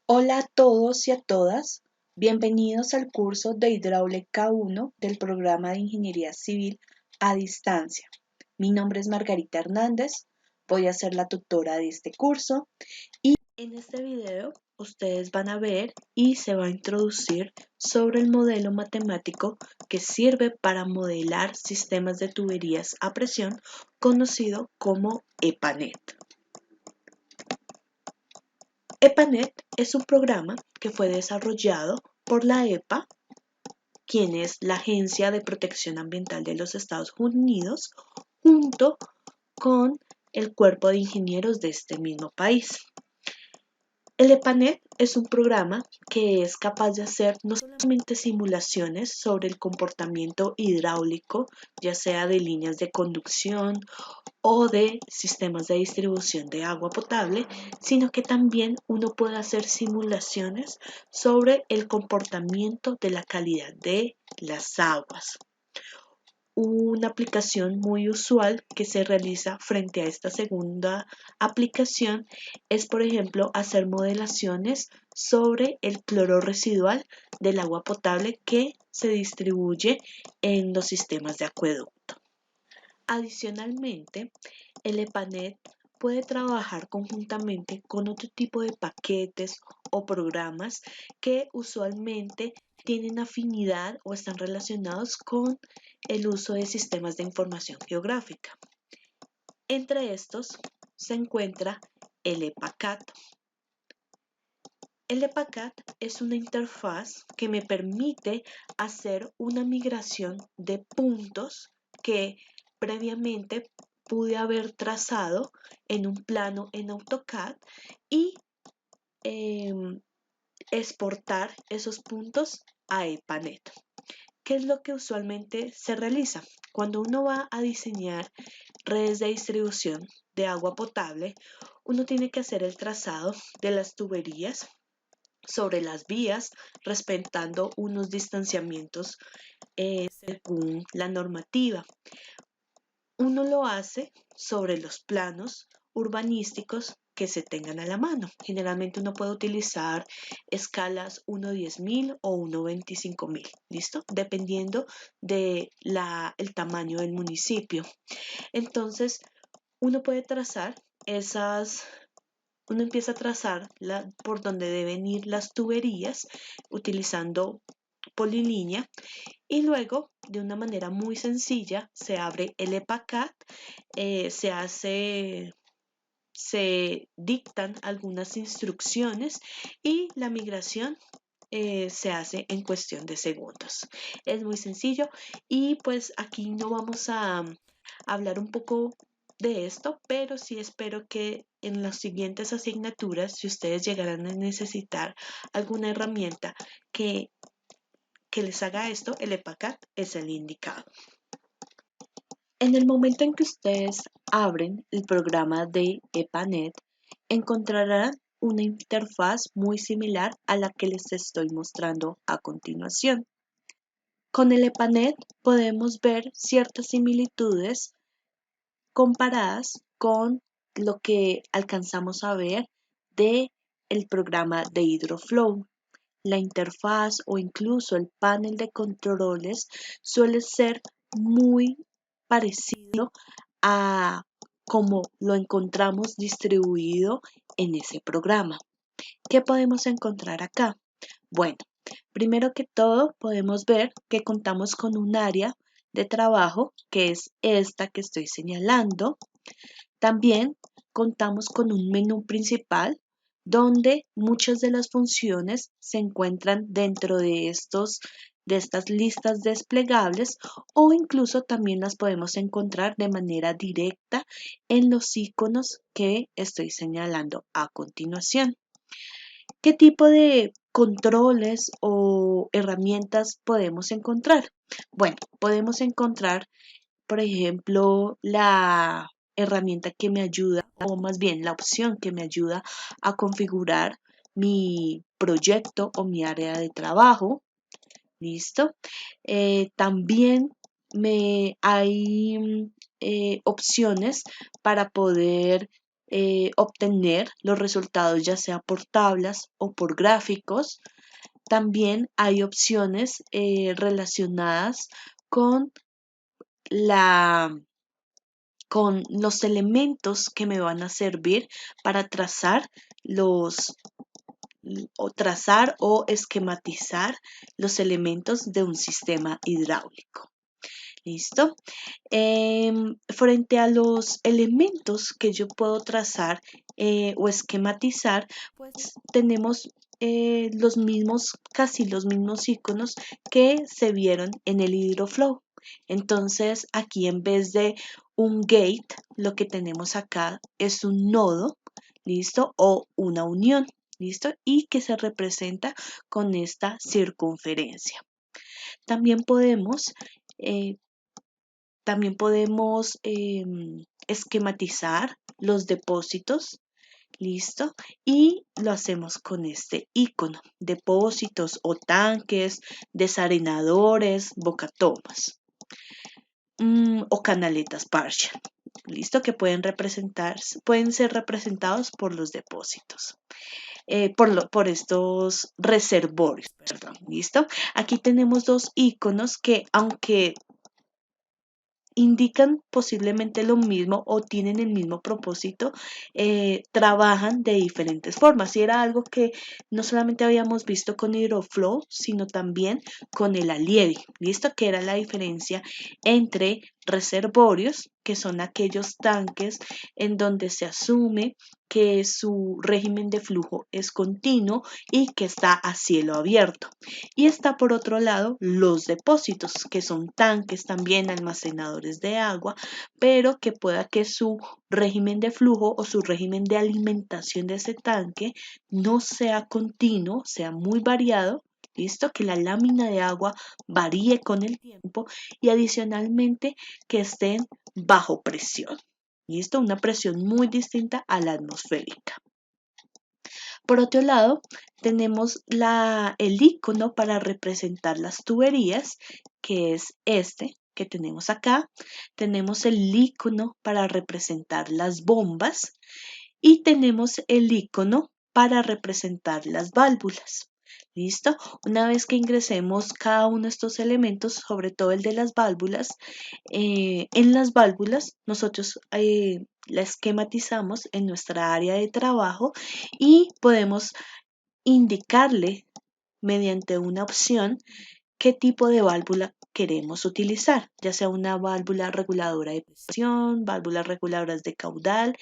Hola a todos y a todas, bienvenidos al curso de Hidráulica 1 del programa de Ingeniería Civil a distancia. Mi nombre es Margarita Hernández, voy a ser la tutora de este curso y en este video ustedes van a ver y se va a introducir sobre el modelo matemático que sirve para modelar sistemas de tuberías a presión conocido como EPANET. EPANET es un programa que fue desarrollado por la EPA, quien es la Agencia de Protección Ambiental de los Estados Unidos, junto con el cuerpo de ingenieros de este mismo país. El EPANET es un programa que es capaz de hacer no solamente simulaciones sobre el comportamiento hidráulico, ya sea de líneas de conducción o de sistemas de distribución de agua potable, sino que también uno puede hacer simulaciones sobre el comportamiento de la calidad de las aguas. Una aplicación muy usual que se realiza frente a esta segunda aplicación es, por ejemplo, hacer modelaciones sobre el cloro residual del agua potable que se distribuye en los sistemas de acueducto. Adicionalmente, el EPANET puede trabajar conjuntamente con otro tipo de paquetes o programas que usualmente tienen afinidad o están relacionados con el uso de sistemas de información geográfica. Entre estos se encuentra el EPACAT. El EPACAT es una interfaz que me permite hacer una migración de puntos que previamente pude haber trazado en un plano en AutoCAD y exportar esos puntos a EPANET. ¿Qué es lo que usualmente se realiza? Cuando uno va a diseñar redes de distribución de agua potable, uno tiene que hacer el trazado de las tuberías sobre las vías, respetando unos distanciamientos según la normativa. Uno lo hace sobre los planos urbanísticos que se tengan a la mano. Generalmente uno puede utilizar escalas 1/10.000 o 1/25.000, ¿listo? Dependiendo del tamaño del municipio. Entonces, uno puede trazar uno empieza a trazar por donde deben ir las tuberías utilizando polilínea y luego de una manera muy sencilla se abre el EPACAT, se dictan algunas instrucciones y la migración se hace en cuestión de segundos. Es muy sencillo y pues aquí no vamos a hablar un poco de esto, pero sí espero que en las siguientes asignaturas, si ustedes llegaran a necesitar alguna herramienta que les haga esto, el EPACAT es el indicado. En el momento en que ustedes abren el programa de EPANET, encontrarán una interfaz muy similar a la que les estoy mostrando a continuación. Con el EPANET podemos ver ciertas similitudes comparadas con lo que alcanzamos a ver de el programa de HydroFlow. La interfaz o incluso el panel de controles suele ser muy parecido a como lo encontramos distribuido en ese programa. ¿Qué podemos encontrar acá? Bueno, primero que todo podemos ver que contamos con un área de trabajo que es esta que estoy señalando. También contamos con un menú principal donde muchas de las funciones se encuentran dentro de estas listas desplegables o incluso también las podemos encontrar de manera directa en los iconos que estoy señalando a continuación. ¿Qué tipo de controles o herramientas podemos encontrar? Bueno, podemos encontrar, por ejemplo, la herramienta que me ayuda, o más bien la opción que me ayuda a configurar mi proyecto o mi área de trabajo. ¿Listo? También hay opciones para poder obtener los resultados ya sea por tablas o por gráficos. También hay opciones relacionadas con la con los elementos que me van a servir para trazar o esquematizar los elementos de un sistema hidráulico. ¿Listo? Frente a los elementos que yo puedo trazar o esquematizar, pues tenemos casi los mismos iconos que se vieron en el HydroFlow. Entonces, aquí en vez de un gate, lo que tenemos acá es un nodo, ¿listo? O una unión, ¿listo? Y que se representa con esta circunferencia. También podemos eh, esquematizar los depósitos, ¿listo? Y lo hacemos con este icono, depósitos o tanques, desarenadores, bocatomas o canaletas partial, ¿listo? Que pueden ser representados por los depósitos. Por estos reservorios, perdón, ¿listo? Aquí tenemos dos iconos que, aunque indican posiblemente lo mismo o tienen el mismo propósito, trabajan de diferentes formas. Y era algo que no solamente habíamos visto con HydroFlow, sino también con el Allievi, ¿listo? Que era la diferencia entre reservorios, que son aquellos tanques en donde se asume que su régimen de flujo es continuo y que está a cielo abierto. Y está por otro lado los depósitos, que son tanques también almacenadores de agua, pero que pueda que su régimen de flujo o su régimen de alimentación de ese tanque no sea continuo, sea muy variado. ¿Listo? Que la lámina de agua varíe con el tiempo y adicionalmente que estén bajo presión. ¿Listo? Una presión muy distinta a la atmosférica. Por otro lado, tenemos el icono para representar las tuberías, que es este que tenemos acá. Tenemos el icono para representar las bombas y tenemos el icono para representar las válvulas. ¿Listo? Una vez que ingresemos cada uno de estos elementos, sobre todo el de las válvulas, en las válvulas nosotros la esquematizamos en nuestra área de trabajo y podemos indicarle mediante una opción qué tipo de válvula queremos utilizar, ya sea una válvula reguladora de presión, válvulas reguladoras de caudal,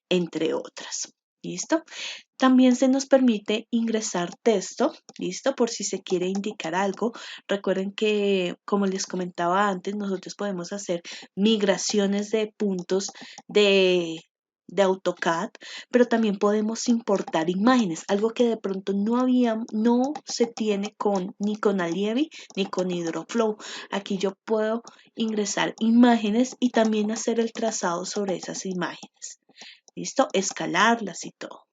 entre otras. ¿Listo? También se nos permite ingresar texto, ¿listo? Por si se quiere indicar algo. Recuerden que, como les comentaba antes, nosotros podemos hacer migraciones de puntos de AutoCAD, pero también podemos importar imágenes, algo que de pronto no se tiene ni con Allievi ni con HydroFlow. Aquí yo puedo ingresar imágenes y también hacer el trazado sobre esas imágenes. ¿Listo? Escalarlas y todo.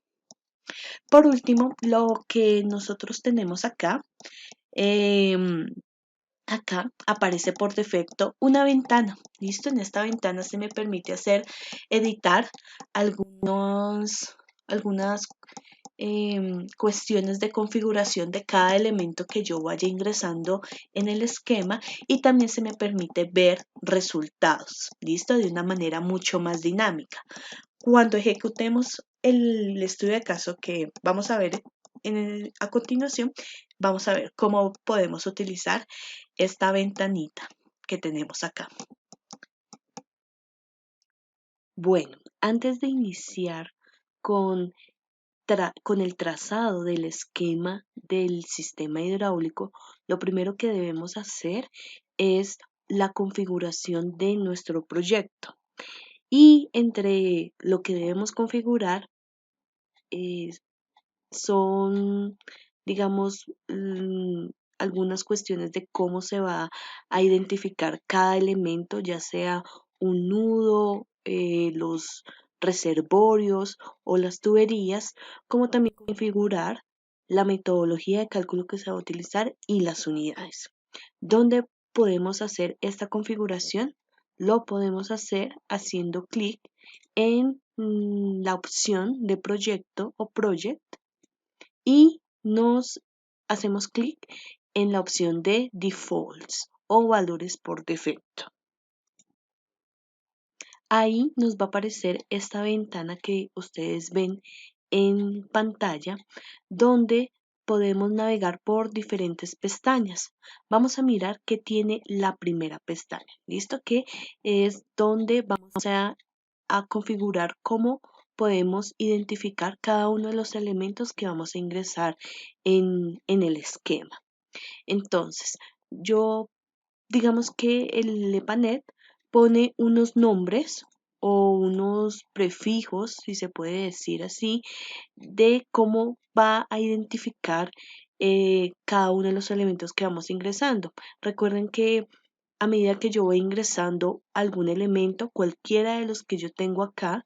Por último, lo que nosotros tenemos acá, acá aparece por defecto una ventana. ¿Listo? En esta ventana se me permite editar algunas cuestiones de configuración de cada elemento que yo vaya ingresando en el esquema y también se me permite ver resultados, ¿listo? De una manera mucho más dinámica. Cuando ejecutemos el estudio de caso que vamos a ver a continuación, vamos a ver cómo podemos utilizar esta ventanita que tenemos acá. Bueno, antes de iniciar con el trazado del esquema del sistema hidráulico, lo primero que debemos hacer es la configuración de nuestro proyecto. Y entre lo que debemos configurar son, digamos, algunas cuestiones de cómo se va a identificar cada elemento, ya sea un nudo, los reservorios o las tuberías, como también configurar la metodología de cálculo que se va a utilizar y las unidades. ¿Dónde podemos hacer esta configuración? Lo podemos hacer haciendo clic en la opción de proyecto o project y nos hacemos clic en la opción de defaults o valores por defecto. Ahí nos va a aparecer esta ventana que ustedes ven en pantalla, donde podemos navegar por diferentes pestañas. Vamos a mirar qué tiene la primera pestaña, ¿listo? Que es donde vamos a configurar cómo podemos identificar cada uno de los elementos que vamos a ingresar en el esquema. Entonces, digamos que el EPANET pone unos nombres o unos prefijos, si se puede decir así, de cómo va a identificar cada uno de los elementos que vamos ingresando. Recuerden que a medida que yo voy ingresando algún elemento, cualquiera de los que yo tengo acá,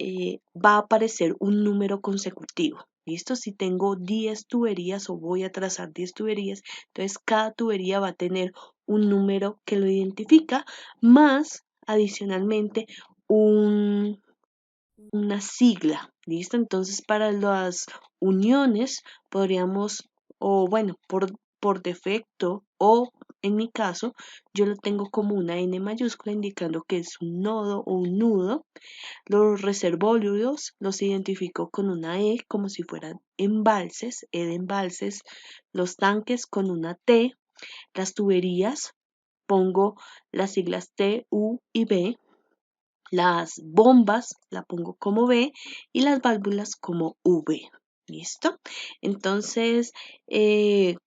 va a aparecer un número consecutivo. ¿Listo? Si tengo 10 tuberías o voy a trazar 10 tuberías, entonces cada tubería va a tener un número que lo identifica, más adicionalmente una sigla. ¿Listo? Entonces para las uniones podríamos, o bueno, por defecto o en mi caso, yo lo tengo como una N mayúscula indicando que es un nodo o un nudo. Los reservorios los identifico con una E como si fueran embalses, E de embalses. Los tanques con una T. Las tuberías pongo las siglas T, U y B. Las bombas la pongo como B y las válvulas como V. ¿Listo? Entonces,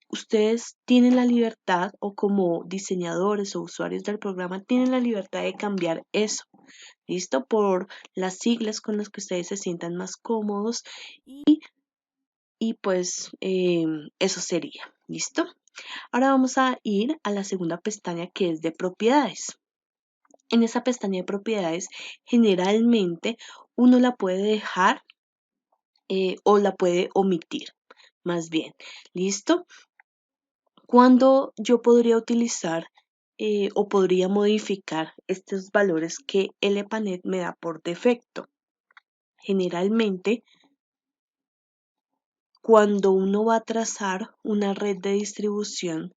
ustedes tienen la libertad o como diseñadores o usuarios del programa tienen la libertad de cambiar eso. ¿Listo? Por las siglas con las que ustedes se sientan más cómodos y pues eso sería. ¿Listo? Ahora vamos a ir a la segunda pestaña que es de propiedades. En esa pestaña de propiedades generalmente uno la puede dejar o la puede omitir, más bien. ¿Listo? ¿Cuándo yo podría utilizar o podría modificar estos valores que el EPANET me da por defecto? Generalmente, cuando uno va a trazar una red de distribución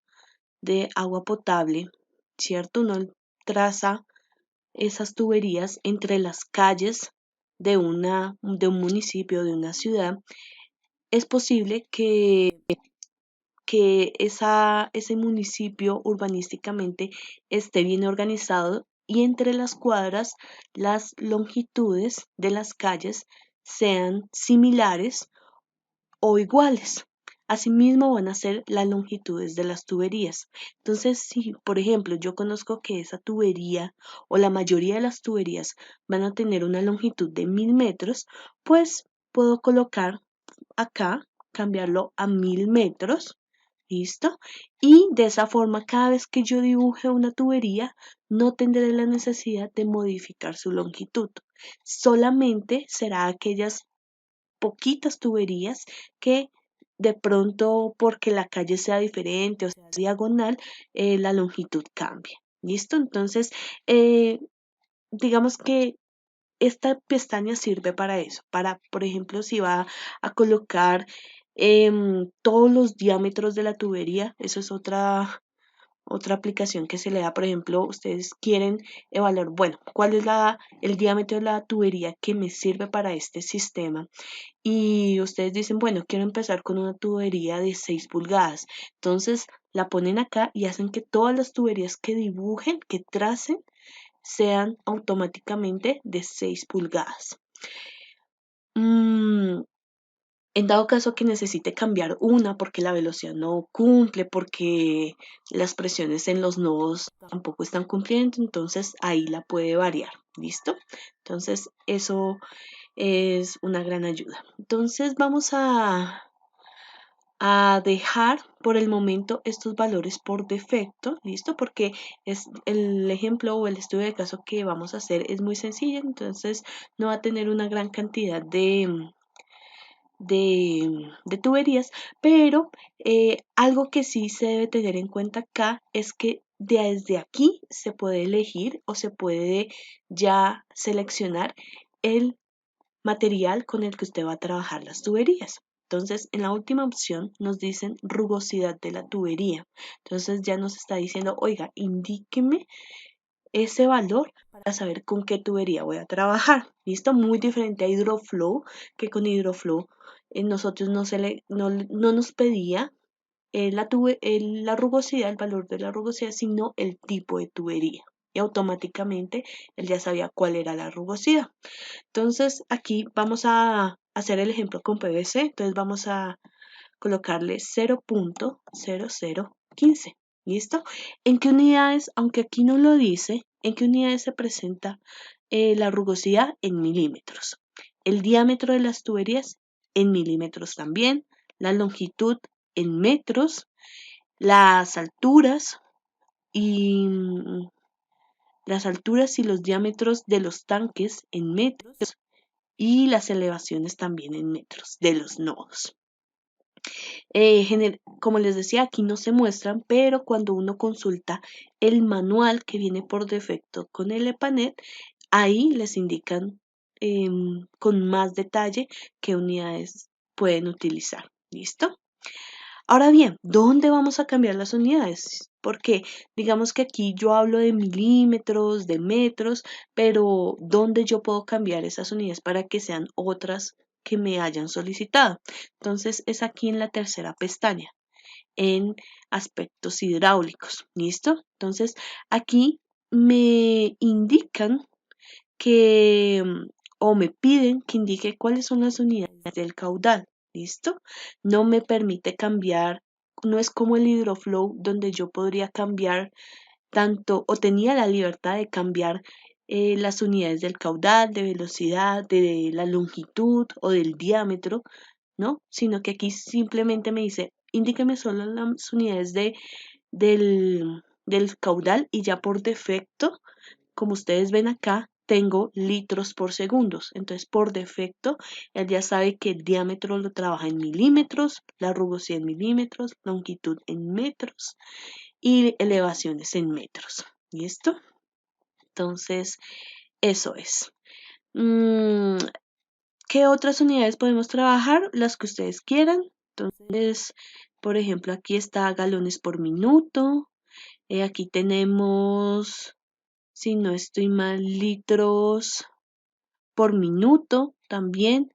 de agua potable, ¿cierto? Uno traza esas tuberías entre las calles de un municipio, de una ciudad. Es posible que ese municipio urbanísticamente esté bien organizado y entre las cuadras las longitudes de las calles sean similares o iguales. Asimismo van a ser las longitudes de las tuberías. Entonces, si por ejemplo yo conozco que esa tubería o la mayoría de las tuberías van a tener una longitud de 1000 metros, pues puedo colocar acá, cambiarlo a 1000 metros. ¿Listo? Y de esa forma, cada vez que yo dibuje una tubería, no tendré la necesidad de modificar su longitud. Solamente será aquellas poquitas tuberías que de pronto porque la calle sea diferente o sea diagonal, la longitud cambie. ¿Listo? Entonces, digamos que esta pestaña sirve para eso, para, por ejemplo, si va a colocar todos los diámetros de la tubería, eso es otra aplicación que se le da, por ejemplo, ustedes quieren evaluar, bueno, cuál es el diámetro de la tubería que me sirve para este sistema y ustedes dicen, bueno, quiero empezar con una tubería de 6 pulgadas. Entonces la ponen acá y hacen que todas las tuberías que dibujen, que tracen, sean automáticamente de 6 pulgadas. En dado caso que necesite cambiar una porque la velocidad no cumple, porque las presiones en los nodos tampoco están cumpliendo, entonces ahí la puede variar. ¿Listo? Entonces eso es una gran ayuda. Entonces vamos a dejar por el momento estos valores por defecto, ¿listo? Porque es el ejemplo o el estudio de caso que vamos a hacer es muy sencillo, entonces no va a tener una gran cantidad de tuberías, pero algo que sí se debe tener en cuenta acá es que desde aquí se puede elegir o se puede ya seleccionar el material con el que usted va a trabajar las tuberías. Entonces, en la última opción nos dicen rugosidad de la tubería. Entonces ya nos está diciendo, oiga, indíqueme ese valor para saber con qué tubería voy a trabajar. ¿Listo? Muy diferente a HydroFlow, que con HydroFlow nosotros no nos pedía la rugosidad, el valor de la rugosidad, sino el tipo de tubería. Y automáticamente él ya sabía cuál era la rugosidad. Entonces aquí vamos a hacer el ejemplo con PVC. Entonces vamos a colocarle 0.0015. ¿Listo? ¿En qué unidades, aunque aquí no lo dice, en qué unidades se presenta la rugosidad? En milímetros. El diámetro de las tuberías en milímetros también. La longitud en metros. Las alturas y los diámetros de los tanques en metros y las elevaciones también en metros de los nodos. Como les decía, aquí no se muestran, pero cuando uno consulta el manual que viene por defecto con el EPANET, ahí les indican con más detalle qué unidades pueden utilizar. ¿Listo? Ahora bien, ¿dónde vamos a cambiar las unidades? Porque digamos que aquí yo hablo de milímetros, de metros, pero ¿dónde yo puedo cambiar esas unidades para que sean otras que me hayan solicitado? Entonces es aquí en la tercera pestaña, en aspectos hidráulicos. ¿Listo? Entonces aquí me indican que o me piden que indique cuáles son las unidades del caudal. ¿Listo? No me permite cambiar, no es como el HydroFlow donde yo podría cambiar tanto o tenía la libertad de cambiar las unidades del caudal, de velocidad, de la longitud o del diámetro, ¿no? Sino que aquí simplemente me dice, indíqueme solo las unidades del caudal y ya por defecto, como ustedes ven acá, tengo litros por segundos. Entonces, por defecto, él ya sabe que el diámetro lo trabaja en milímetros, la rugosidad en milímetros, longitud en metros y elevaciones en metros. ¿Listo? Entonces, eso es. ¿Qué otras unidades podemos trabajar? Las que ustedes quieran. Entonces, por ejemplo, aquí está galones por minuto. Aquí tenemos, si no estoy mal, litros por minuto también.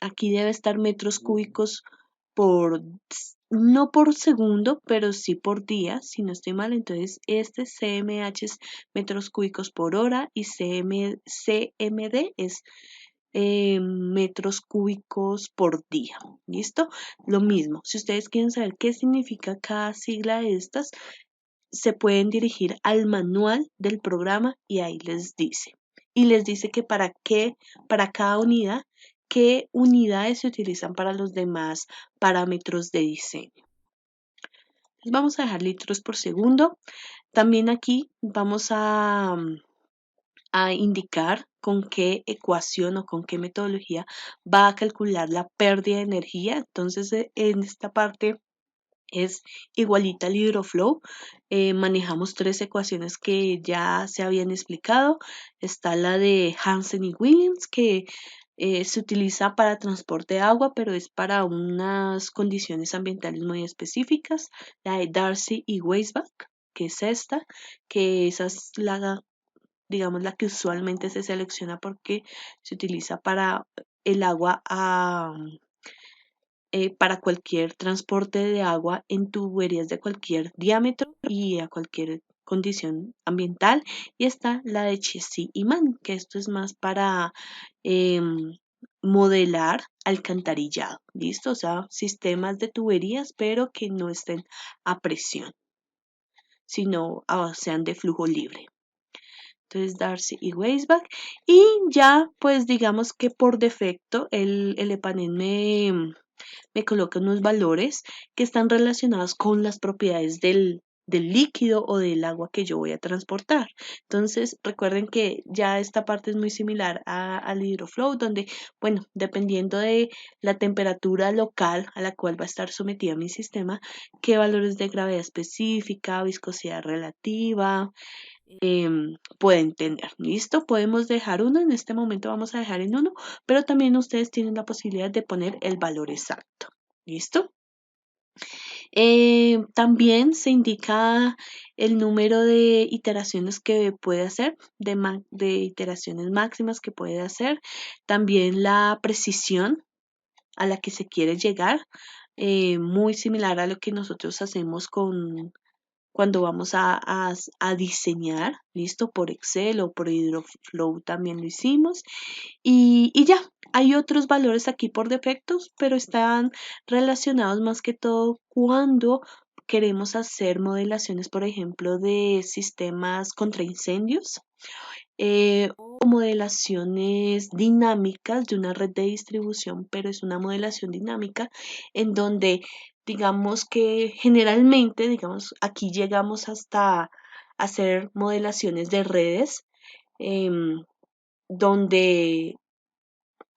Aquí debe estar metros cúbicos por, no por segundo, pero sí por día, si no estoy mal. Entonces, este CMH es metros cúbicos por hora y CMD es metros cúbicos por día. ¿Listo? Lo mismo, si ustedes quieren saber qué significa cada sigla de estas, se pueden dirigir al manual del programa y ahí les dice. Y les dice que para cada unidad, qué unidades se utilizan para los demás parámetros de diseño. Vamos a dejar litros por segundo. También aquí vamos a indicar con qué ecuación o con qué metodología va a calcular la pérdida de energía. Entonces, en esta parte es igualita al HydroFlow. Manejamos tres ecuaciones que ya se habían explicado. Está la de Hansen y Williams, que se utiliza para transporte de agua, pero es para unas condiciones ambientales muy específicas. La de Darcy y Weisbach, que es esta, que esa es digamos, la que usualmente se selecciona porque se utiliza para el agua para cualquier transporte de agua en tuberías de cualquier diámetro y a cualquier condición ambiental. Y está la de Chessy y Mann, que esto es más para modelar alcantarillado, ¿listo? O sea, sistemas de tuberías, pero que no estén a presión, sino sean de flujo libre. Entonces Darcy y Weisbach. Y ya, pues digamos que por defecto el EPANET me coloca unos valores que están relacionados con las propiedades del líquido o del agua que yo voy a transportar. Entonces, recuerden que ya esta parte es muy similar al hidroflow, donde, bueno, dependiendo de la temperatura local a la cual va a estar sometida mi sistema, qué valores de gravedad específica, viscosidad relativa, pueden tener. ¿Listo? Podemos dejar uno, en este momento vamos a dejar en uno, pero también ustedes tienen la posibilidad de poner el valor exacto. ¿Listo? También se indica el número de iteraciones que puede hacer, de iteraciones máximas que puede hacer, también la precisión a la que se quiere llegar, muy similar a lo que nosotros hacemos cuando vamos a diseñar, listo, por Excel o por Hydroflow también lo hicimos. Y ya, hay otros valores aquí por defectos, pero están relacionados más que todo cuando queremos hacer modelaciones, por ejemplo, de sistemas contra incendios, o modelaciones dinámicas de una red de distribución, pero es una modelación dinámica en donde digamos que generalmente, digamos, aquí llegamos hasta hacer modelaciones de redes, donde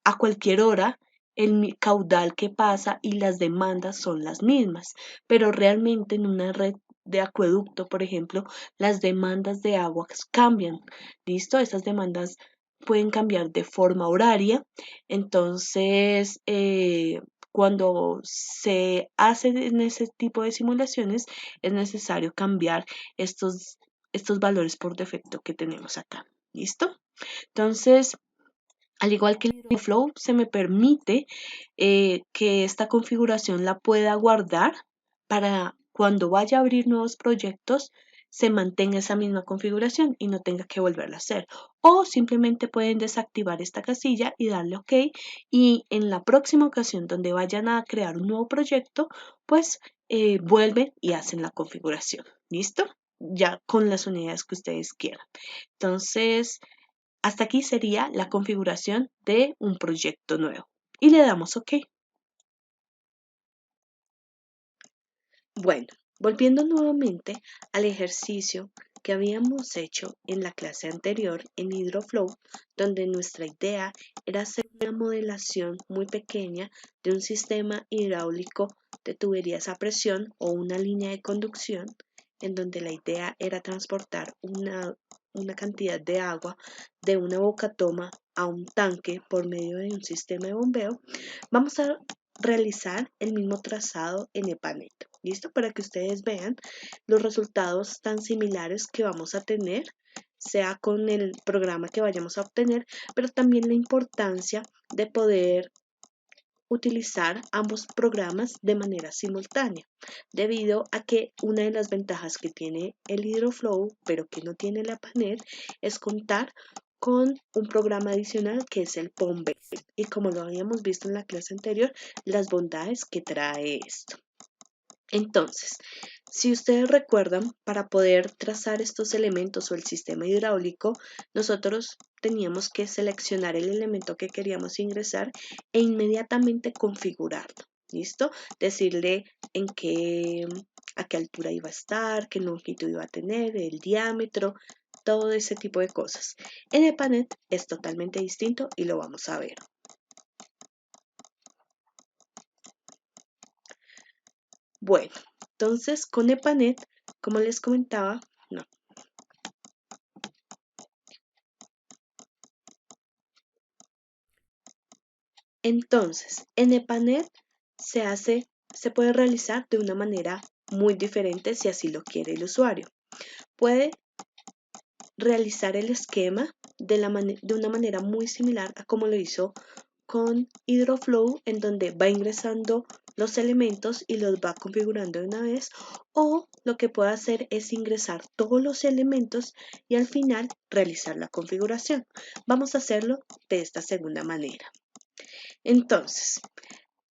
a cualquier hora el caudal que pasa y las demandas son las mismas, pero realmente en una red de acueducto, por ejemplo, las demandas de agua cambian. ¿Listo? Esas demandas pueden cambiar de forma horaria. Entonces, cuando se hacen en ese tipo de simulaciones, es necesario cambiar estos valores por defecto que tenemos acá. ¿Listo? Entonces, al igual que el Flow, se me permite que esta configuración la pueda guardar para cuando vaya a abrir nuevos proyectos se mantenga esa misma configuración y no tenga que volverla a hacer. O simplemente pueden desactivar esta casilla y darle OK, y en la próxima ocasión donde vayan a crear un nuevo proyecto, pues vuelven y hacen la configuración. ¿Listo? Ya con las unidades que ustedes quieran. Entonces, hasta aquí sería la configuración de un proyecto nuevo. Y le damos OK. Bueno, volviendo nuevamente al ejercicio que habíamos hecho en la clase anterior en Hydroflow, donde nuestra idea era hacer una modelación muy pequeña de un sistema hidráulico de tuberías a presión o una línea de conducción, en donde la idea era transportar una cantidad de agua de una bocatoma a un tanque por medio de un sistema de bombeo. Vamos a realizar el mismo trazado en EPANET. ¿Listo? Para que ustedes vean los resultados tan similares que vamos a tener, sea con el programa que vayamos a obtener, pero también la importancia de poder utilizar ambos programas de manera simultánea, debido a que una de las ventajas que tiene el Hydroflow, pero que no tiene la PANET, es contar con un programa adicional que es el POMB. Y como lo habíamos visto en la clase anterior, las bondades que trae esto. Entonces, si ustedes recuerdan, para poder trazar estos elementos o el sistema hidráulico, nosotros teníamos que seleccionar el elemento que queríamos ingresar e inmediatamente configurarlo. ¿Listo? Decirle a qué altura iba a estar, qué longitud iba a tener, el diámetro, todo ese tipo de cosas. En EPANET es totalmente distinto y lo vamos a ver. Bueno, entonces con EPANET, como les comentaba, no. Entonces, en EPANET se puede realizar de una manera muy diferente si así lo quiere el usuario. Puede realizar el esquema de una manera muy similar a como lo hizo con Hydroflow, en donde va ingresando los elementos y los va configurando de una vez, o lo que puede hacer es ingresar todos los elementos y al final realizar la configuración. Vamos a hacerlo de esta segunda manera. Entonces,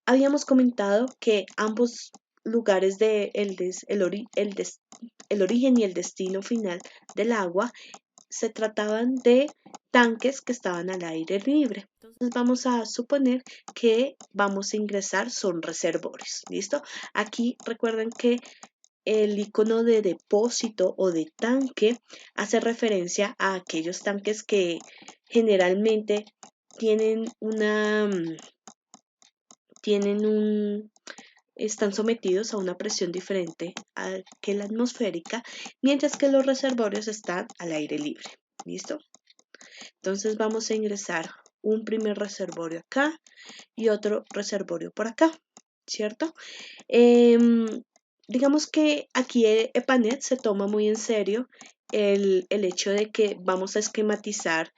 habíamos comentado que ambos lugares de el origen y el destino final del agua se trataban de tanques que estaban al aire libre. Entonces vamos a suponer que vamos a ingresar son reservorios. ¿Listo? Aquí recuerden que el icono de depósito o de tanque hace referencia a aquellos tanques que generalmente tienen están sometidos a una presión diferente que la atmosférica, mientras que los reservorios están al aire libre. ¿Listo? Entonces vamos a ingresar un primer reservorio acá y otro reservorio por acá, ¿cierto? Digamos que aquí EPANET se toma muy en serio el hecho de que vamos a esquematizar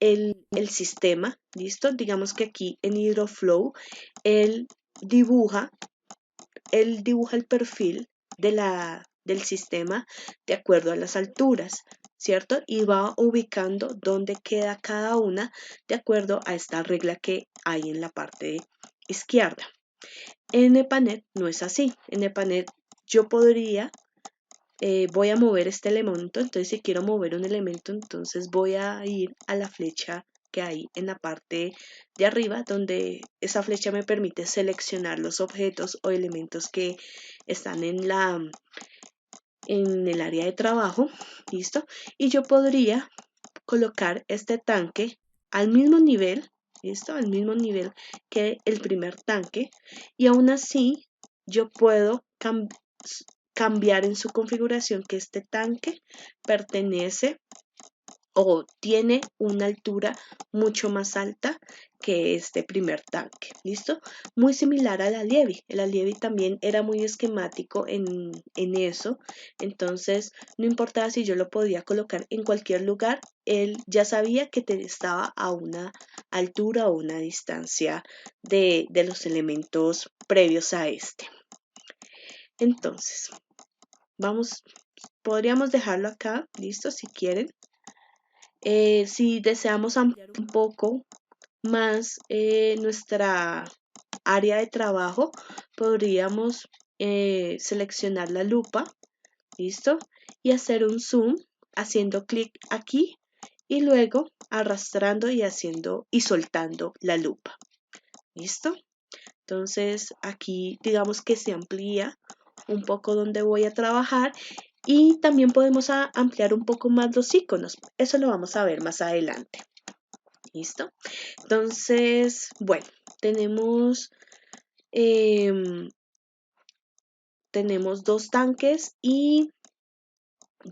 el sistema, ¿listo? Digamos que aquí en HydroFlow él dibuja el perfil del sistema de acuerdo a las alturas, ¿cierto? Y va ubicando dónde queda cada una de acuerdo a esta regla que hay en la parte izquierda. En EPANET no es así. En EPANET yo voy a mover este elemento, entonces si quiero mover un elemento, entonces voy a ir a la flecha que hay en la parte de arriba, donde esa flecha me permite seleccionar los objetos o elementos que están en el área de trabajo, ¿listo? Y yo podría colocar este tanque al mismo nivel, ¿listo? Al mismo nivel que el primer tanque, y aún así yo puedo cambiar en su configuración que este tanque pertenece o tiene una altura mucho más alta que este primer tanque, ¿listo? Muy similar al Allievi. El Allievi también era muy esquemático en eso, entonces no importaba si yo lo podía colocar en cualquier lugar, él ya sabía que estaba a una altura o una distancia de los previos a este. Entonces, podríamos dejarlo acá, listo, si quieren. Si deseamos ampliar un poco más nuestra área de trabajo, podríamos seleccionar la lupa, listo, y hacer un zoom haciendo clic aquí y luego arrastrando y soltando la lupa, listo. Entonces aquí digamos que se amplía un poco donde voy a trabajar y también podemos ampliar un poco más los iconos. Eso lo vamos a ver más adelante. ¿Listo? Entonces, bueno, tenemos dos tanques y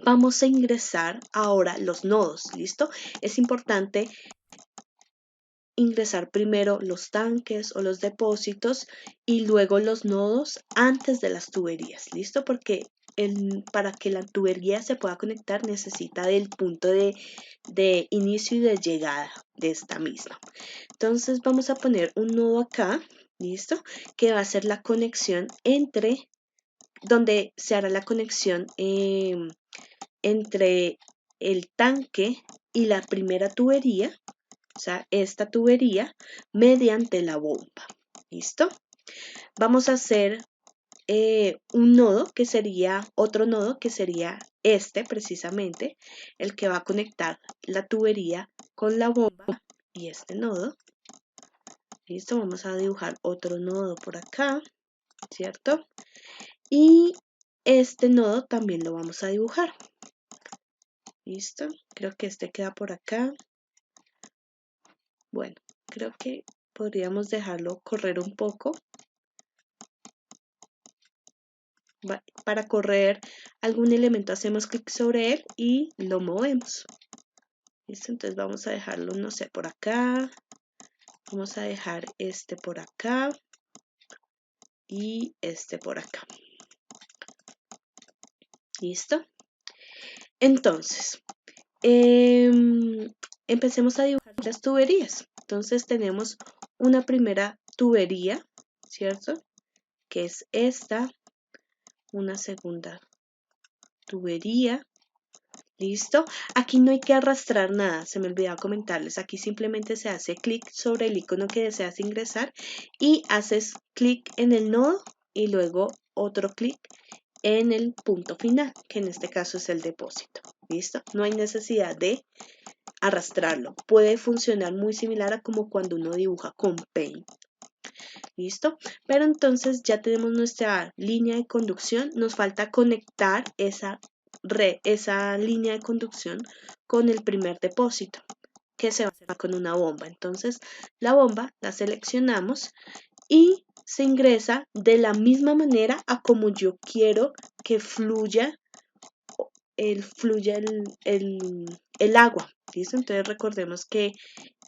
vamos a ingresar ahora los nodos. ¿Listo? Es importante ingresar primero los tanques o los depósitos y luego los nodos antes de las tuberías, ¿listo? Porque para que la tubería se pueda conectar necesita del punto de inicio y de llegada de esta misma. Entonces vamos a poner un nodo acá, ¿listo? Que va a ser la conexión donde se hará la conexión entre el tanque y la primera tubería, o sea, esta tubería mediante la bomba. ¿Listo? Vamos a hacer un nodo que sería, otro nodo que sería este precisamente, el que va a conectar la tubería con la bomba y este nodo. ¿Listo? Vamos a dibujar otro nodo por acá, ¿cierto? Y este nodo también lo vamos a dibujar. ¿Listo? Creo que este queda por acá. Bueno, creo que podríamos dejarlo correr un poco. Para correr algún elemento hacemos clic sobre él y lo movemos. ¿Listo? Entonces vamos a dejarlo, no sé, por acá. Vamos a dejar este por acá y este por acá. ¿Listo? Entonces, empecemos a dibujar las tuberías. Entonces tenemos una primera tubería, ¿cierto? Que es esta. Una segunda tubería. ¿Listo? Aquí no hay que arrastrar nada, se me olvidaba comentarles. Aquí simplemente se hace clic sobre el icono que deseas ingresar y haces clic en el nodo y luego otro clic en el punto final, que en este caso es el depósito. ¿Listo? No hay necesidad de arrastrarlo. Puede funcionar muy similar a como cuando uno dibuja con Paint. ¿Listo? Pero entonces ya tenemos nuestra línea de conducción. Nos falta conectar esa línea de conducción con el primer depósito, que se va a hacer con una bomba. Entonces la bomba la seleccionamos y se ingresa de la misma manera a como yo quiero que fluya el agua. ¿Listo? Entonces recordemos que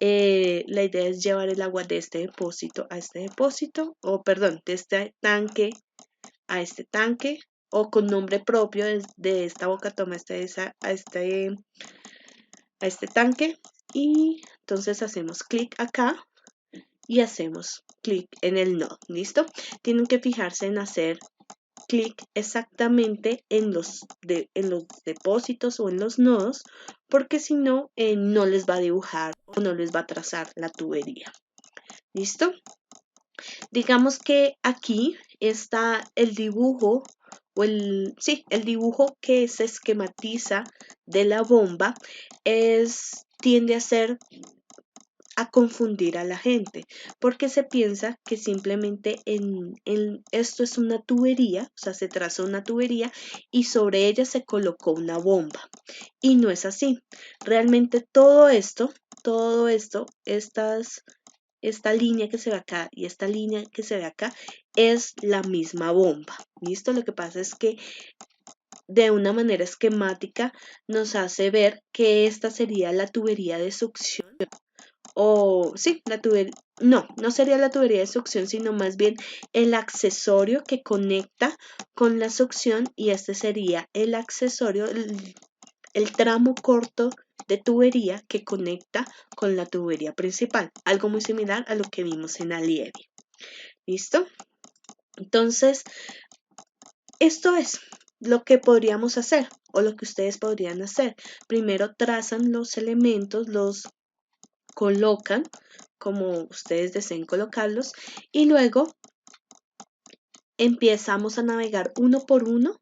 la idea es llevar el agua de este depósito a este depósito, o perdón, de este tanque a este tanque, o con nombre propio de esta boca toma a este tanque. Y entonces hacemos clic acá y hacemos clic en el nodo. ¿Listo? Tienen que fijarse en hacer clic exactamente en los depósitos o en los nodos, porque si no, no les va a dibujar o no les va a trazar la tubería. ¿Listo? Digamos que aquí está el dibujo el dibujo que se esquematiza de la bomba tiende a confundir a la gente, porque se piensa que simplemente esto es una tubería, o sea, se trazó una tubería y sobre ella se colocó una bomba. Y no es así. Realmente esta línea que se ve acá y esta línea que se ve acá es la misma bomba. ¿Listo? Lo que pasa es que de una manera esquemática nos hace ver que esta sería la tubería de succión. O sí, no sería la tubería de succión, sino más bien el accesorio que conecta con la succión, y este sería el accesorio, el tramo corto de tubería que conecta con la tubería principal. Algo muy similar a lo que vimos en Allievi. ¿Listo? Entonces, esto es lo que podríamos hacer o lo que ustedes podrían hacer. Primero trazan los elementos, los colocan como ustedes deseen colocarlos y luego empezamos a navegar uno por uno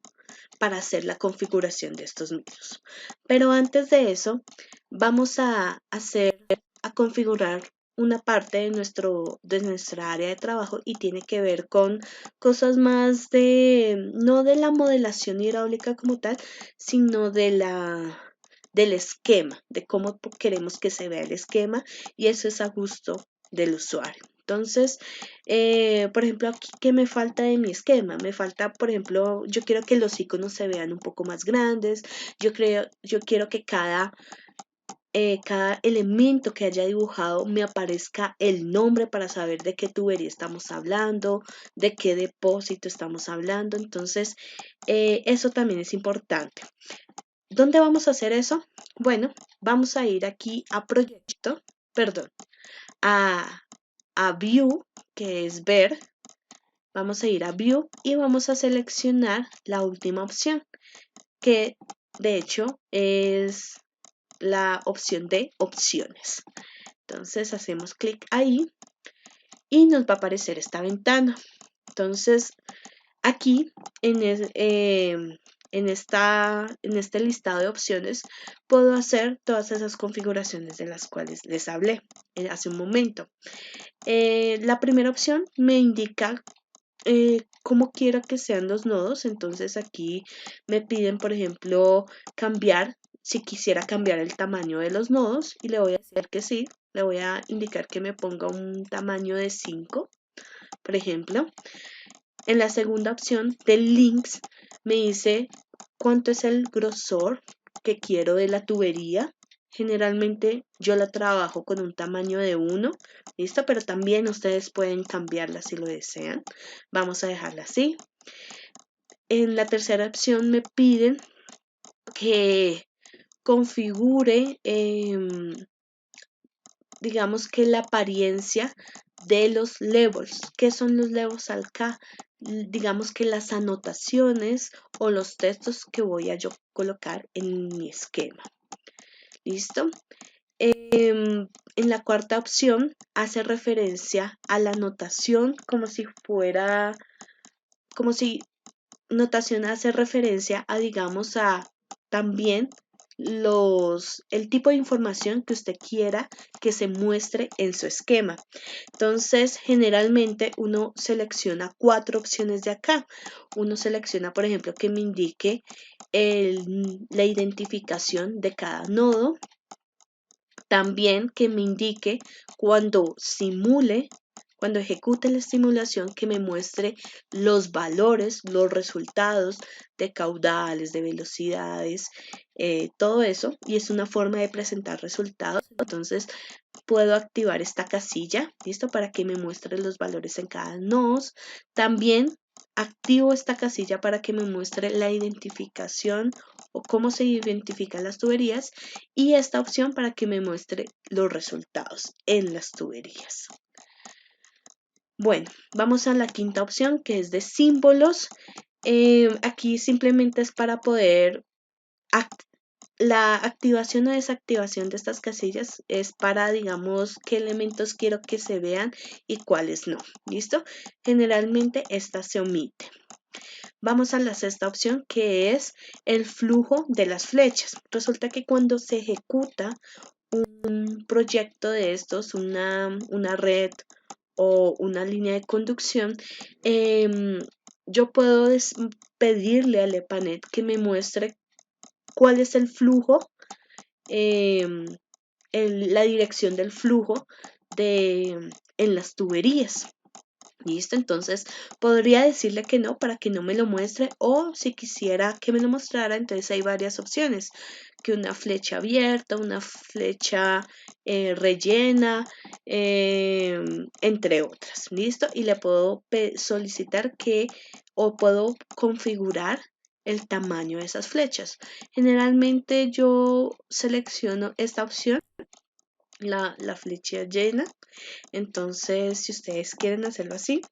para hacer la configuración de estos mismos. Pero antes de eso vamos a configurar una parte de nuestra área de trabajo, y tiene que ver con cosas más no de la modelación hidráulica como tal, sino del esquema, de cómo queremos que se vea el esquema, y eso es a gusto del usuario. Entonces, por ejemplo, aquí, ¿qué me falta de mi esquema? Me falta, por ejemplo, yo quiero que los iconos se vean un poco más grandes, yo quiero que cada elemento que haya dibujado me aparezca el nombre para saber de qué tubería estamos hablando, de qué depósito estamos hablando. Entonces, eso también es importante. ¿Dónde vamos a hacer eso? Bueno, vamos a ir aquí a proyecto, perdón, a view, que es ver. Vamos a ir a view y vamos a seleccionar la última opción, que de hecho es la opción de opciones. Entonces hacemos clic ahí y nos va a aparecer esta ventana. Entonces aquí en este listado de opciones puedo hacer todas esas configuraciones de las cuales les hablé hace un momento. La primera opción me indica cómo quiero que sean los nodos. Entonces aquí me piden, por ejemplo, si quisiera cambiar el tamaño de los nodos, y le voy a decir que sí. Le voy a indicar que me ponga un tamaño de 5, por ejemplo. En la segunda opción de links me dice cuánto es el grosor que quiero de la tubería. Generalmente yo la trabajo con un tamaño de 1, ¿listo? Pero también ustedes pueden cambiarla si lo desean. Vamos a dejarla así. En la tercera opción me piden que configure, digamos que la apariencia de los levels. ¿Qué son los levels acá? Digamos que las anotaciones o los textos que voy a yo colocar en mi esquema. ¿Listo? En la cuarta opción hace referencia a la notación como si notación hace referencia a, digamos, a también el tipo de información que usted quiera que se muestre en su esquema. Entonces, generalmente uno selecciona 4 opciones de acá. Uno selecciona, por ejemplo, que me indique la identificación de cada nodo. También que me indique cuando ejecute la simulación, que me muestre los valores, los resultados de caudales, de velocidades, todo eso. Y es una forma de presentar resultados. Entonces, puedo activar esta casilla, ¿listo? Para que me muestre los valores en cada nodo. También activo esta casilla para que me muestre la identificación o cómo se identifican las tuberías, y esta opción para que me muestre los resultados en las tuberías. Bueno, vamos a la quinta opción, que es de símbolos. Aquí simplemente es para poder la activación o desactivación de estas casillas es para, digamos, qué elementos quiero que se vean y cuáles no. ¿Listo? Generalmente esta se omite. Vamos a la sexta opción, que es el flujo de las flechas. Resulta que cuando se ejecuta un proyecto de estos, una red o una línea de conducción, yo puedo pedirle al EPANET que me muestre cuál es el flujo, la dirección del flujo en las tuberías. ¿Listo? Entonces podría decirle que no para que no me lo muestre, o si quisiera que me lo mostrara, entonces hay varias opciones, que una flecha abierta, una flecha rellena, entre otras. ¿Listo? Y le puedo solicitar o puedo configurar el tamaño de esas flechas. Generalmente yo selecciono esta opción, la flecha llena. Entonces, si ustedes quieren hacerlo así,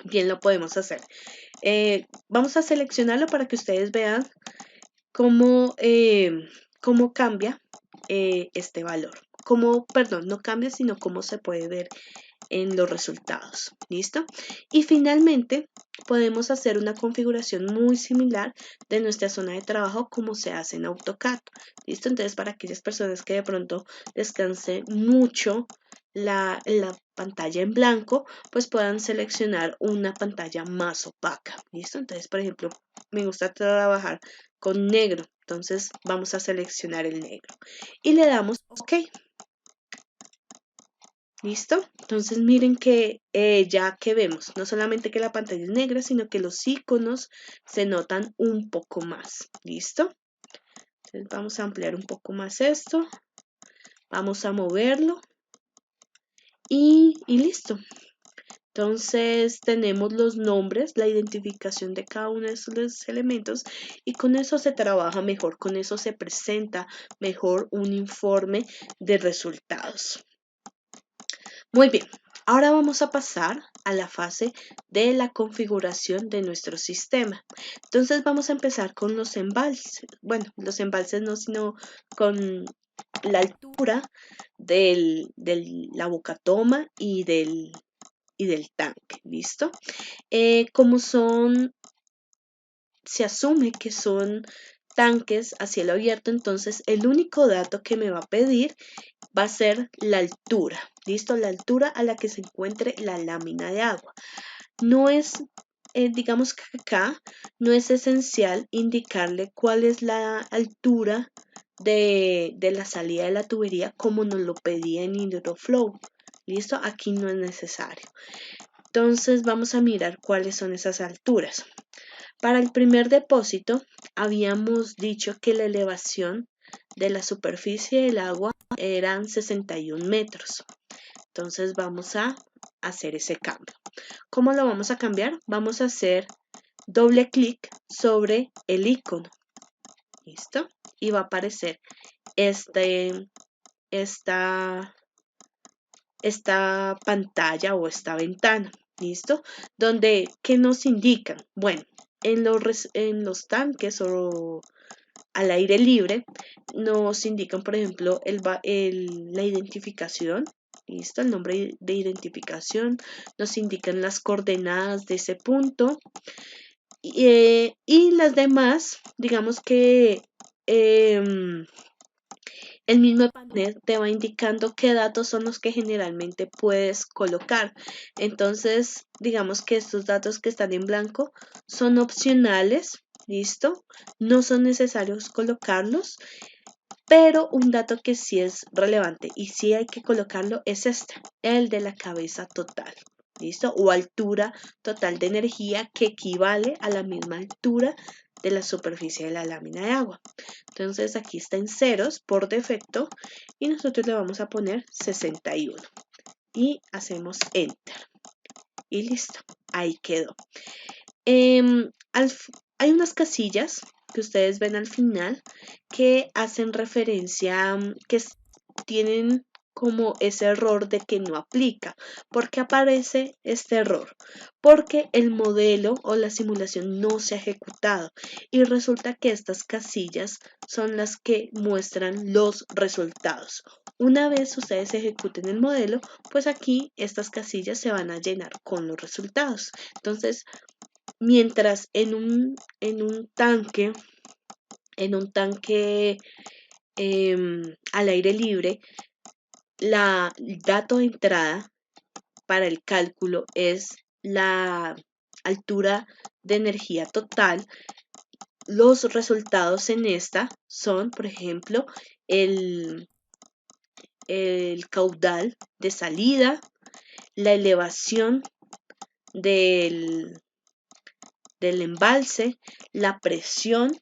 bien lo podemos hacer. Vamos a seleccionarlo para que ustedes vean cómo cambia este valor. Perdón, no cambia, sino cómo se puede ver en los resultados. ¿Listo? Y finalmente podemos hacer una configuración muy similar de nuestra zona de trabajo como se hace en AutoCAD. ¿Listo? Entonces, para aquellas personas que de pronto descansen mucho la pantalla en blanco, pues puedan seleccionar una pantalla más opaca. ¿Listo? Entonces, por ejemplo, me gusta trabajar con negro. Entonces, vamos a seleccionar el negro y le damos OK. ¿Listo? Entonces miren que ya que vemos, no solamente que la pantalla es negra, sino que los iconos se notan un poco más. ¿Listo? Entonces vamos a ampliar un poco más esto. Vamos a moverlo. Y listo. Entonces tenemos los nombres, la identificación de cada uno de esos elementos, y con eso se trabaja mejor, con eso se presenta mejor un informe de resultados. Muy bien, ahora vamos a pasar a la fase de la configuración de nuestro sistema. Entonces vamos a empezar con los embalses. Bueno, los embalses no, sino con la altura de la bocatoma y del tanque. ¿Listo? Como se asume que son tanques a cielo abierto, entonces el único dato que me va a pedir va a ser la altura. ¿Listo? La altura a la que se encuentre la lámina de agua. No es, digamos que acá no es esencial indicarle cuál es la altura de la salida de la tubería como nos lo pedía en HydroFlow. ¿Listo? Aquí no es necesario. Entonces vamos a mirar cuáles son esas alturas. Para el primer depósito habíamos dicho que la elevación de la superficie del agua eran 61 metros. Entonces vamos a hacer ese cambio. ¿Cómo lo vamos a cambiar? Vamos a hacer doble clic sobre el icono. ¿Listo? Y va a aparecer esta pantalla o esta ventana. ¿Listo? Donde, ¿qué nos indican? Bueno, en los tanques o al aire libre nos indican, por ejemplo, la identificación. ¿Listo? El nombre de identificación. Nos indican las coordenadas de ese punto. Y las demás, digamos que el mismo panel te va indicando qué datos son los que generalmente puedes colocar. Entonces, digamos que estos datos que están en blanco son opcionales, ¿listo? No son necesarios colocarlos, pero un dato que sí es relevante y sí hay que colocarlo es este, el de la cabeza total. ¿Listo? O altura total de energía, que equivale a la misma altura de la superficie de la lámina de agua. Entonces aquí está en ceros por defecto y nosotros le vamos a poner 61 y hacemos enter y listo, ahí quedó. Hay unas casillas que ustedes ven al final que hacen referencia, que tienen como ese error de que no aplica. ¿Por qué aparece este error? Porque el modelo o la simulación no se ha ejecutado y resulta que estas casillas son las que muestran los resultados. Una vez ustedes ejecuten el modelo, pues aquí estas casillas se van a llenar con los resultados. Entonces, mientras en un tanque, al aire libre, el dato de entrada para el cálculo es la altura de energía total. Los resultados en esta son, por ejemplo, el caudal de salida, la elevación del embalse, la presión,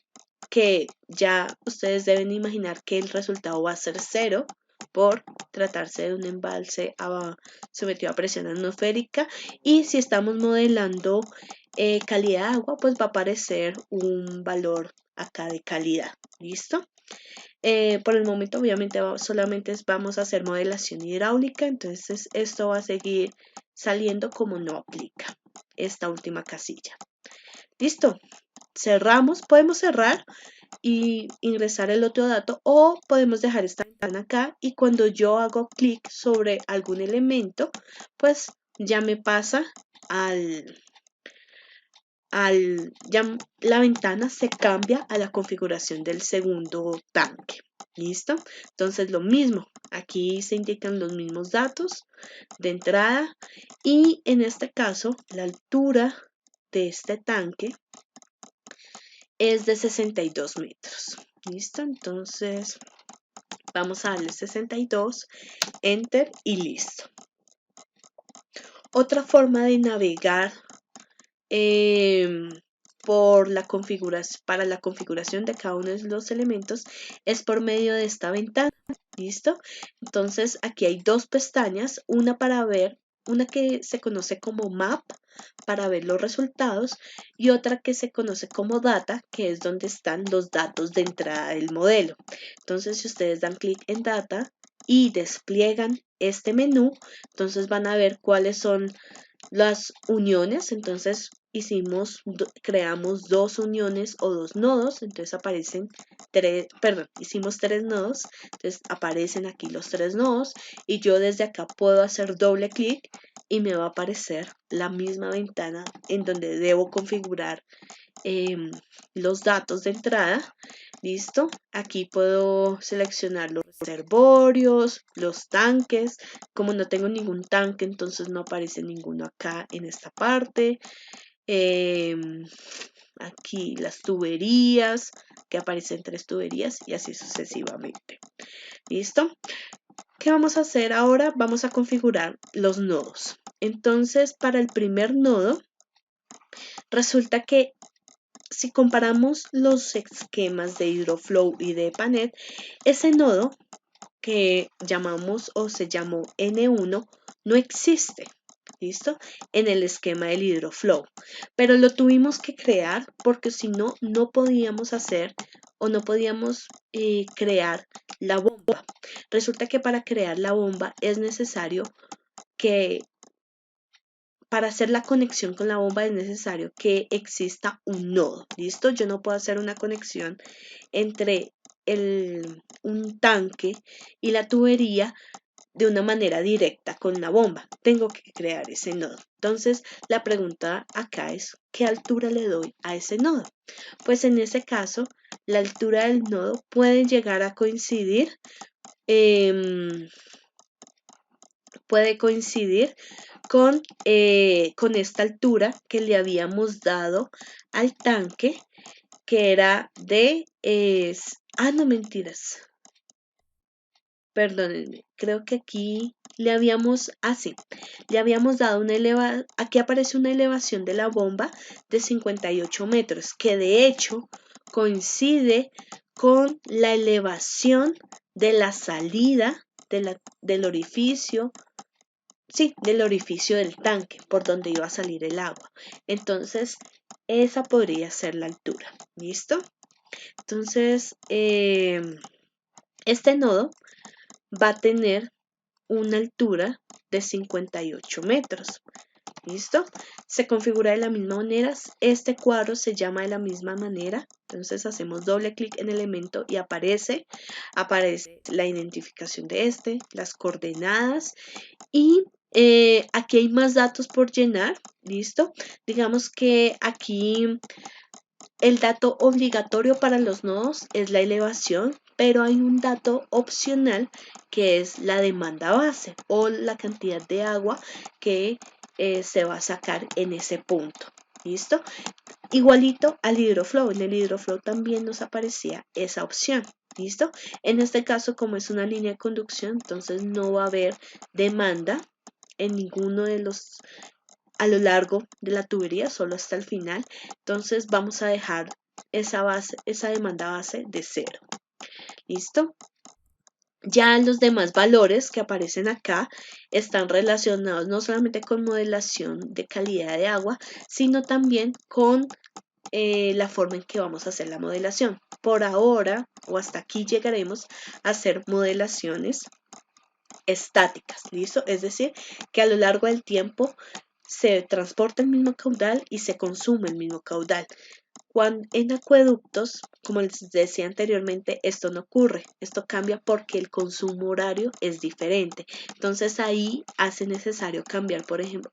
que ya ustedes deben imaginar que el resultado va a ser 0 por tratarse de un embalse sometido a presión atmosférica, y si estamos modelando calidad de agua, pues va a aparecer un valor acá de calidad. ¿Listo? Por el momento obviamente solamente vamos a hacer modelación hidráulica, entonces esto va a seguir saliendo como no aplica esta última casilla. Listo, cerramos, podemos cerrar y ingresar el otro dato, o podemos dejar esta ventana acá y cuando yo hago clic sobre algún elemento, pues ya me pasa ya la ventana se cambia a la configuración del segundo tanque. ¿Listo? Entonces lo mismo, aquí se indican los mismos datos de entrada y en este caso la altura de este tanque es de 62 metros. ¿Listo? Entonces vamos a darle 62, enter y listo. Otra forma de navegar para la configuración de cada uno de los elementos es por medio de esta ventana. ¿Listo? Entonces aquí hay dos pestañas, una que se conoce como Map para ver los resultados y otra que se conoce como Data, que es donde están los datos de entrada del modelo. Entonces si ustedes dan clic en Data y despliegan este menú, entonces van a ver cuáles son las uniones. Entonces creamos dos uniones o dos nodos, entonces aparecen hicimos tres nodos, entonces aparecen aquí los tres nodos y yo desde acá puedo hacer doble clic y me va a aparecer la misma ventana en donde debo configurar los datos de entrada. Listo, aquí puedo seleccionar los reservorios, los tanques. Como no tengo ningún tanque, entonces no aparece ninguno acá en esta parte. Aquí las tuberías, que aparecen 3 tuberías y así sucesivamente. ¿Listo? ¿Qué vamos a hacer ahora? Vamos a configurar los nodos. Entonces, para el primer nodo, resulta que si comparamos los esquemas de HydroFlow y de Panet, ese nodo que llamamos o se llamó N1 no existe. ¿Listo? En el esquema del HydroFlow. Pero lo tuvimos que crear porque si no, no podíamos hacer o no podíamos crear la bomba. Resulta que para crear la bomba es necesario que para hacer la conexión con la bomba es necesario que exista un nodo. ¿Listo? Yo no puedo hacer una conexión entre un tanque y la tubería de una manera directa con la bomba. Tengo que crear ese nodo. Entonces, la pregunta acá es, ¿qué altura le doy a ese nodo? Pues en ese caso, la altura del nodo puede llegar a coincidir, con esta altura que le habíamos dado al tanque, que era de... no, mentiras. Perdónenme, creo que aquí le habíamos dado aquí aparece una elevación de la bomba de 58 metros, que de hecho coincide con la elevación de la salida del orificio, del orificio del tanque, por donde iba a salir el agua. Entonces, esa podría ser la altura. ¿Listo? Entonces, este nodo va a tener una altura de 58 metros. ¿Listo? Se configura de la misma manera. Este cuadro se llama de la misma manera. Entonces hacemos doble clic en el elemento y aparece la identificación de las coordenadas y aquí hay más datos por llenar. ¿Listo? Digamos que aquí el dato obligatorio para los nodos es la elevación, pero hay un dato opcional que es la demanda base o la cantidad de agua que se va a sacar en ese punto. ¿Listo? Igualito al hidroflow. En el hidroflow también nos aparecía esa opción. ¿Listo? En este caso, como es una línea de conducción, entonces no va a haber demanda en ninguno de los a lo largo de la tubería, solo hasta el final. Entonces vamos a dejar esa demanda base de 0. ¿Listo? Ya los demás valores que aparecen acá están relacionados no solamente con modelación de calidad de agua, sino también con la forma en que vamos a hacer la modelación. Por ahora, o hasta aquí llegaremos a hacer modelaciones estáticas, ¿listo? Es decir, que a lo largo del tiempo se transporta el mismo caudal y se consume el mismo caudal. Cuando en acueductos, como les decía anteriormente, esto no ocurre. Esto cambia porque el consumo horario es diferente. Entonces ahí hace necesario cambiar, por ejemplo,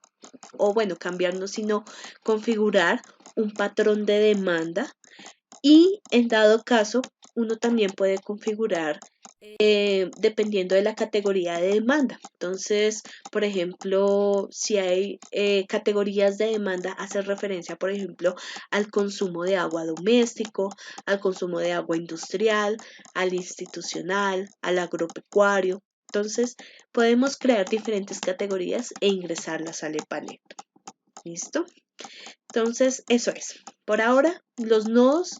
cambiar no, sino configurar un patrón de demanda y en dado caso uno también puede configurar dependiendo de la categoría de demanda. Entonces, por ejemplo, si hay categorías de demanda, hace referencia, por ejemplo, al consumo de agua doméstico, al consumo de agua industrial, al institucional, al agropecuario. Entonces, podemos crear diferentes categorías e ingresarlas al EPANET. ¿Listo? Entonces, eso es. Por ahora, los nodos,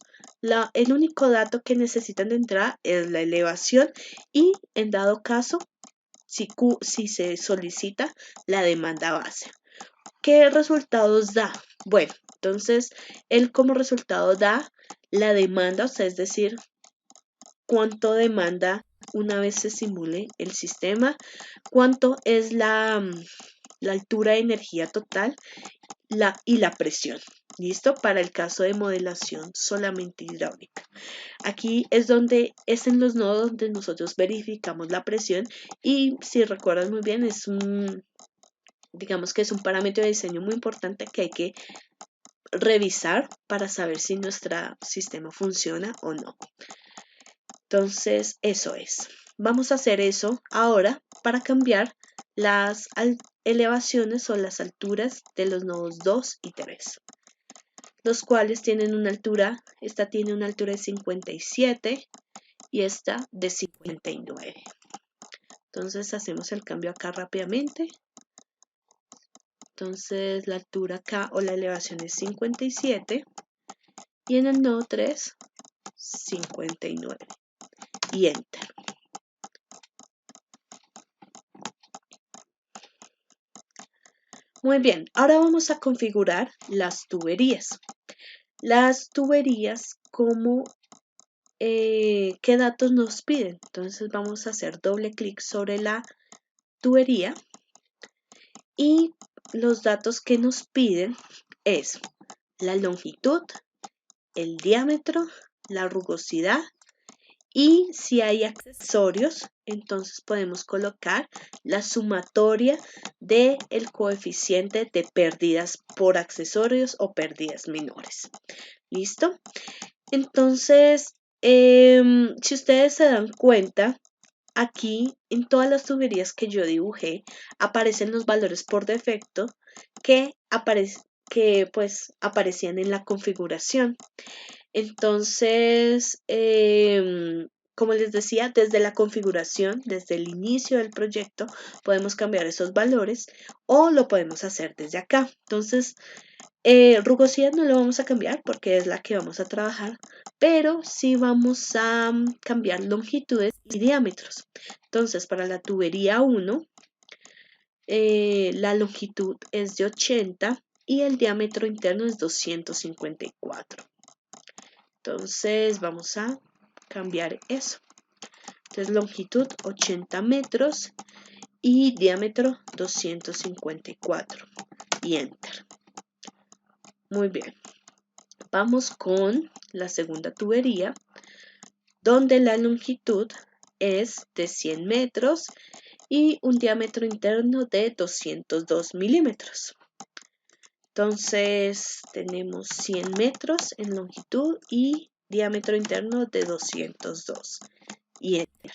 el único dato que necesitan de entrar es la elevación y, en dado caso, si se solicita la demanda base. ¿Qué resultados da? Bueno, entonces, él como resultado da la demanda, o sea, es decir, cuánto demanda una vez se simule el sistema, cuánto es la altura de energía total y la presión. ¿Listo? Para el caso de modelación solamente hidráulica. Aquí es en los nodos donde nosotros verificamos la presión y si recuerdas muy bien digamos que es un parámetro de diseño muy importante que hay que revisar para saber si nuestro sistema funciona o no. Entonces, eso es. Vamos a hacer eso ahora para cambiar las elevaciones o las alturas de los nodos 2 y 3. Los cuales tienen una altura, esta tiene una altura de 57 y esta de 59. Entonces hacemos el cambio acá rápidamente. Entonces la altura acá o la elevación es 57 y en el nodo 3, 59 y Enter. Muy bien, ahora vamos a configurar las tuberías. Las tuberías, ¿qué datos nos piden? Entonces vamos a hacer doble clic sobre la tubería y los datos que nos piden es la longitud, el diámetro, la rugosidad Y si hay accesorios, entonces podemos colocar la sumatoria del coeficiente de pérdidas por accesorios o pérdidas menores. ¿Listo? Entonces, si ustedes se dan cuenta, aquí en todas las tuberías que yo dibujé aparecen los valores por defecto que, pues aparecían en la configuración. Entonces, como les decía, desde la configuración, desde el inicio del proyecto, podemos cambiar esos valores o lo podemos hacer desde acá. Entonces, rugosidad no lo vamos a cambiar porque es la que vamos a trabajar, pero sí vamos a cambiar longitudes y diámetros. Entonces, para la tubería 1, la longitud es de 80 y el diámetro interno es 254. Entonces, vamos a cambiar eso. Entonces, longitud 80 metros y diámetro 254. Y enter. Muy bien. Vamos con la segunda tubería, donde la longitud es de 100 metros y un diámetro interno de 202 milímetros. Entonces tenemos 100 metros en longitud y diámetro interno de 202 y enter.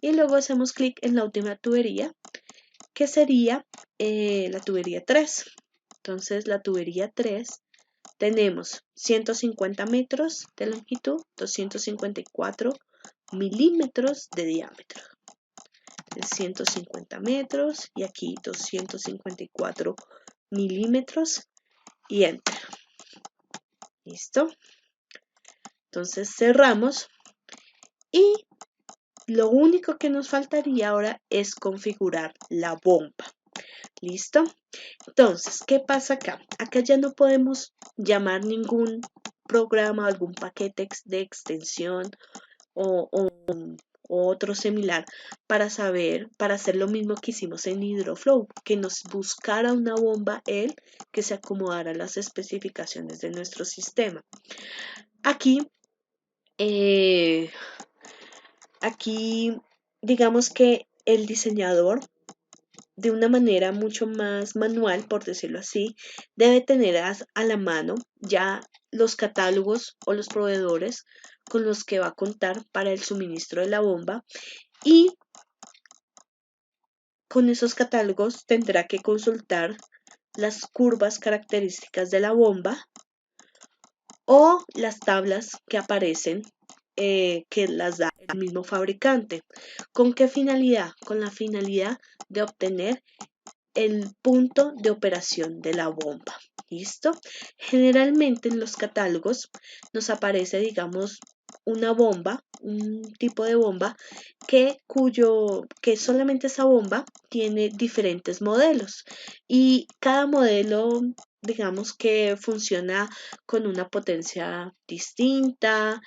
Y luego hacemos clic en la última tubería, que sería la tubería 3. Entonces la tubería 3 tenemos 150 metros de longitud, 254 milímetros de diámetro. 150 metros y aquí 254 milímetros y enter. ¿Listo? Entonces cerramos y lo único que nos faltaría ahora es configurar la bomba. ¿Listo? Entonces, ¿qué pasa acá? Acá ya no podemos llamar ningún programa, algún paquete de extensión o otro similar para hacer lo mismo que hicimos en HydroFlow, que nos buscara una bomba que se acomodara a las especificaciones de nuestro sistema. Aquí, digamos que el diseñador, de una manera mucho más manual, por decirlo así, debe tener a la mano ya los catálogos o los proveedores con los que va a contar para el suministro de la bomba, y con esos catálogos tendrá que consultar las curvas características de la bomba o las tablas que aparecen, que las da el mismo fabricante. ¿Con qué finalidad? Con la finalidad de obtener el punto de operación de la bomba. ¿Listo? Generalmente en los catálogos nos aparece, digamos, una bomba, un tipo de bomba que solamente esa bomba tiene diferentes modelos, y cada modelo, digamos, que funciona con una potencia distinta,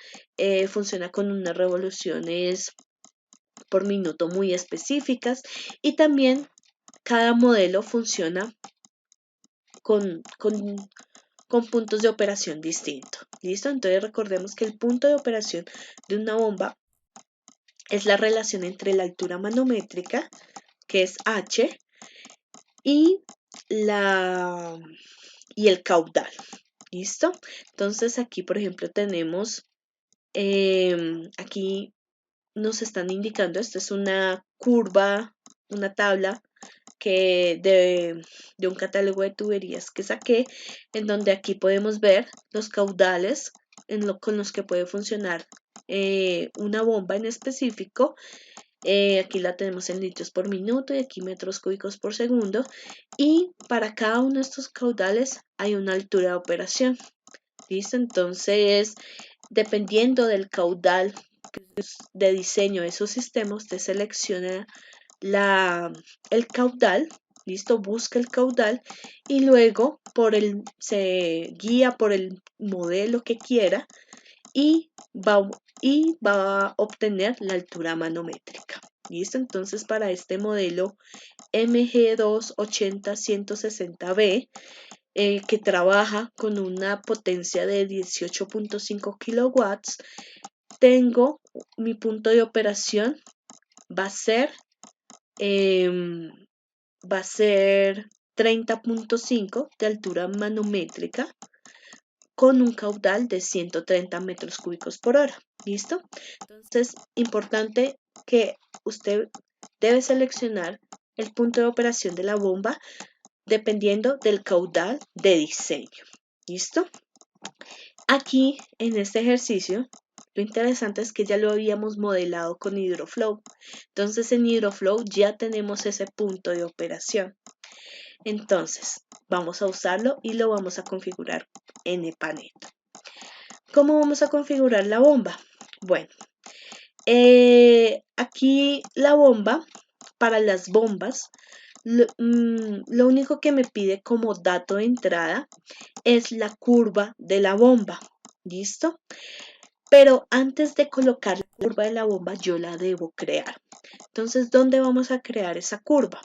funciona con unas revoluciones por minuto muy específicas, y también cada modelo funciona con puntos de operación distintos. ¿Listo? Entonces recordemos que el punto de operación de una bomba es la relación entre la altura manométrica, que es H, y el caudal. ¿Listo? Entonces aquí, por ejemplo, tenemos, aquí nos están indicando, esto es una curva, una tabla de un catálogo de tuberías que saqué, en donde aquí podemos ver los caudales con los que puede funcionar una bomba en específico. Aquí la tenemos en litros por minuto y aquí metros cúbicos por segundo, y para cada uno de estos caudales hay una altura de operación. ¿Listo? Entonces, dependiendo del caudal de diseño de esos sistemas, usted selecciona el caudal. ¿Listo? Busca el caudal y luego se guía por el modelo que quiera y va a obtener la altura manométrica. ¿Listo? Entonces, para este modelo MG280-160B, que trabaja con una potencia de 18.5 kilowatts, tengo mi punto de operación, va a ser, 30.5 de altura manométrica con un caudal de 130 metros cúbicos por hora. ¿Listo? Entonces, importante que usted debe seleccionar el punto de operación de la bomba dependiendo del caudal de diseño. ¿Listo? Aquí, en este ejercicio, lo interesante es que ya lo habíamos modelado con HydroFlow. Entonces, en HydroFlow ya tenemos ese punto de operación. Entonces, vamos a usarlo y lo vamos a configurar en EPANET. ¿Cómo vamos a configurar la bomba? Bueno, aquí la bomba, para las bombas, lo único que me pide como dato de entrada es la curva de la bomba. ¿Listo? Pero antes de colocar la curva de la bomba, yo la debo crear. Entonces, ¿dónde vamos a crear esa curva?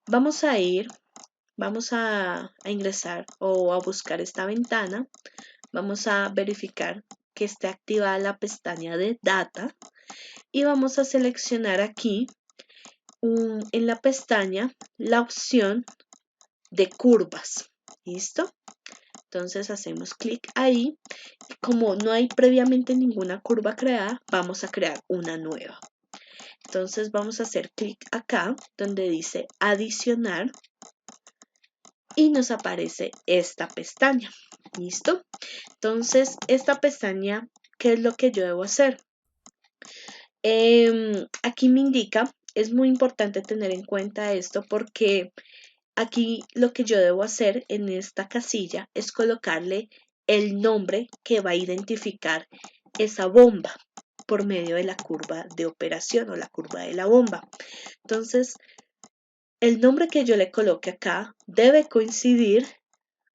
Vamos a ingresar o a buscar esta ventana. Vamos a verificar que esté activada la pestaña de Data y vamos a seleccionar aquí en la pestaña la opción de curvas. ¿Listo? Entonces hacemos clic ahí y como no hay previamente ninguna curva creada, vamos a crear una nueva. Entonces vamos a hacer clic acá donde dice adicionar y nos aparece esta pestaña. ¿Listo? Entonces esta pestaña, ¿qué es lo que yo debo hacer? Aquí me indica, es muy importante tener en cuenta esto porque aquí lo que yo debo hacer en esta casilla es colocarle el nombre que va a identificar esa bomba por medio de la curva de operación o la curva de la bomba. Entonces, el nombre que yo le coloque acá debe coincidir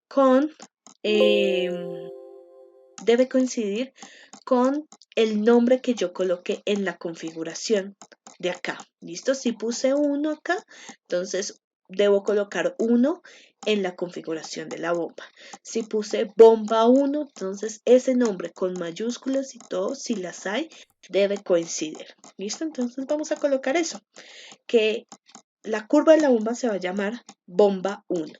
con, el nombre que yo coloque en la configuración de acá. ¿Listo? Si puse 1 acá, entonces debo colocar 1 en la configuración de la bomba. Si puse bomba 1, entonces ese nombre con mayúsculas y todo, si las hay, debe coincidir. ¿Listo? Entonces vamos a colocar eso, que la curva de la bomba se va a llamar bomba 1.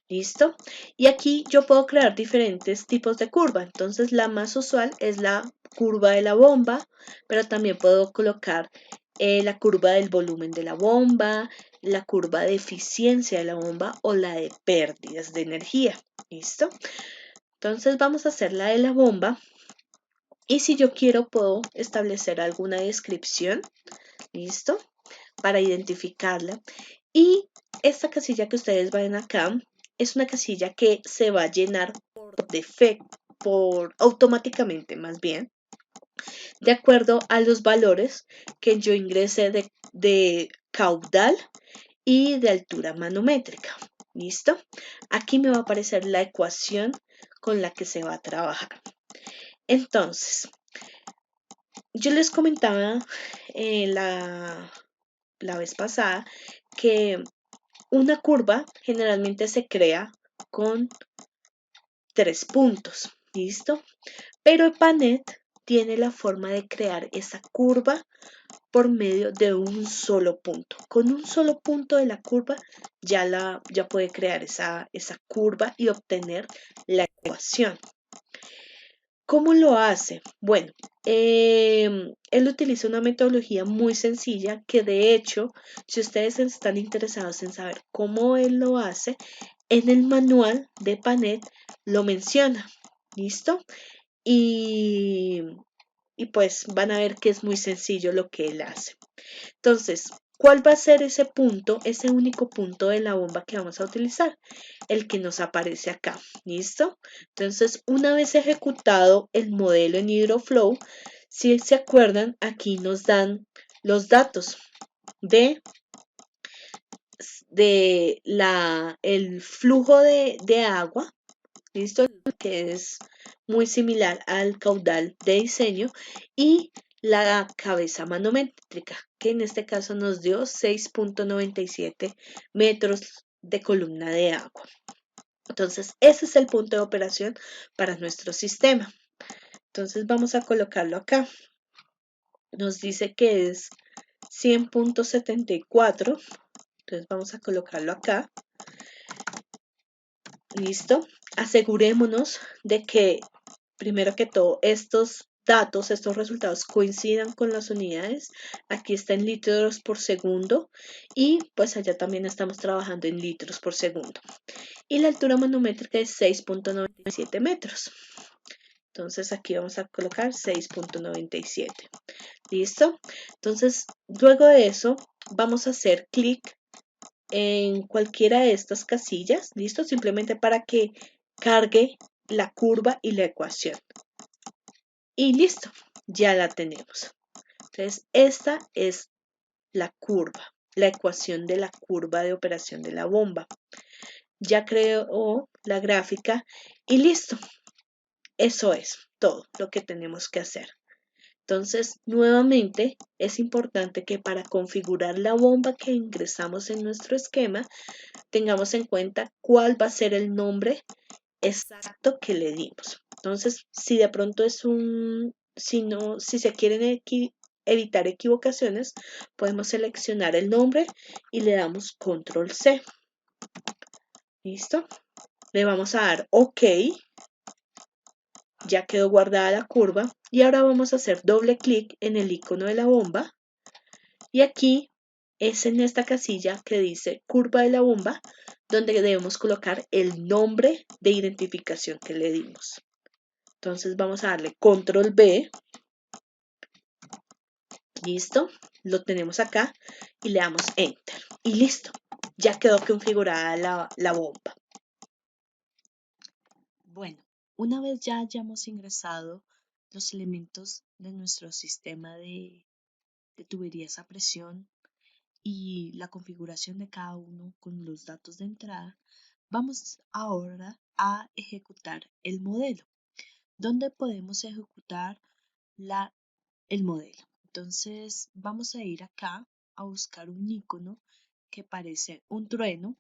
¿Listo? Y aquí yo puedo crear diferentes tipos de curva. Entonces la más usual es la curva de la bomba, pero también puedo colocar la curva del volumen de la bomba, la curva de eficiencia de la bomba o la de pérdidas de energía. ¿Listo? Entonces vamos a hacer la de la bomba. Y si yo quiero puedo establecer alguna descripción. ¿Listo? Para identificarla. Y esta casilla que ustedes ven acá es una casilla que se va a llenar por defecto, automáticamente más bien, de acuerdo a los valores que yo ingrese de caudal y de altura manométrica. ¿Listo? Aquí me va a aparecer la ecuación con la que se va a trabajar. Entonces, yo les comentaba la vez pasada que una curva generalmente se crea con 3 puntos, ¿listo? Pero EPANET tiene la forma de crear esa curva por medio de un solo punto. Con un solo punto de la curva ya puede crear esa curva y obtener la ecuación. ¿Cómo lo hace? Bueno, él utiliza una metodología muy sencilla que de hecho, si ustedes están interesados en saber cómo él lo hace, en el manual de PANET lo menciona. ¿Listo? Y pues van a ver que es muy sencillo lo que él hace. Entonces, ¿cuál va a ser ese punto, ese único punto de la bomba que vamos a utilizar? El que nos aparece acá, ¿listo? Entonces, una vez ejecutado el modelo en HydroFlow, si se acuerdan, aquí nos dan los datos de el flujo de agua, ¿listo? Que es muy similar al caudal de diseño y la cabeza manométrica, que en este caso nos dio 6.97 metros de columna de agua. Entonces, ese es el punto de operación para nuestro sistema. Entonces, vamos a colocarlo acá. Nos dice que es 100.74. Entonces, vamos a colocarlo acá. Listo. Asegurémonos de que, primero que todo, estos datos, estos resultados coincidan con las unidades. Aquí está en litros por segundo y pues allá también estamos trabajando en litros por segundo. Y la altura manométrica es 6.97 metros. Entonces aquí vamos a colocar 6.97. ¿Listo? Entonces, luego de eso, vamos a hacer clic en cualquiera de estas casillas. ¿Listo? Simplemente para que cargue la curva y la ecuación. Y listo, ya la tenemos. Entonces, esta es la curva, la ecuación de la curva de operación de la bomba. Ya creo la gráfica y listo. Eso es todo lo que tenemos que hacer. Entonces, nuevamente, es importante que para configurar la bomba que ingresamos en nuestro esquema, tengamos en cuenta cuál va a ser el nombre exacto que le dimos. Entonces, si de pronto si se quieren evitar equivocaciones, podemos seleccionar el nombre y le damos control C. ¿Listo? Le vamos a dar OK. Ya quedó guardada la curva y ahora vamos a hacer doble clic en el icono de la bomba y aquí es en esta casilla que dice curva de la bomba donde debemos colocar el nombre de identificación que le dimos. Entonces vamos a darle control B. Listo, lo tenemos acá y le damos enter y listo, ya quedó configurada la bomba. Bueno, una vez ya hayamos ingresado los elementos de nuestro sistema de tuberías a presión y la configuración de cada uno con los datos de entrada, vamos ahora a ejecutar el modelo, donde podemos ejecutar el modelo. Entonces vamos a ir acá a buscar un icono que parece un trueno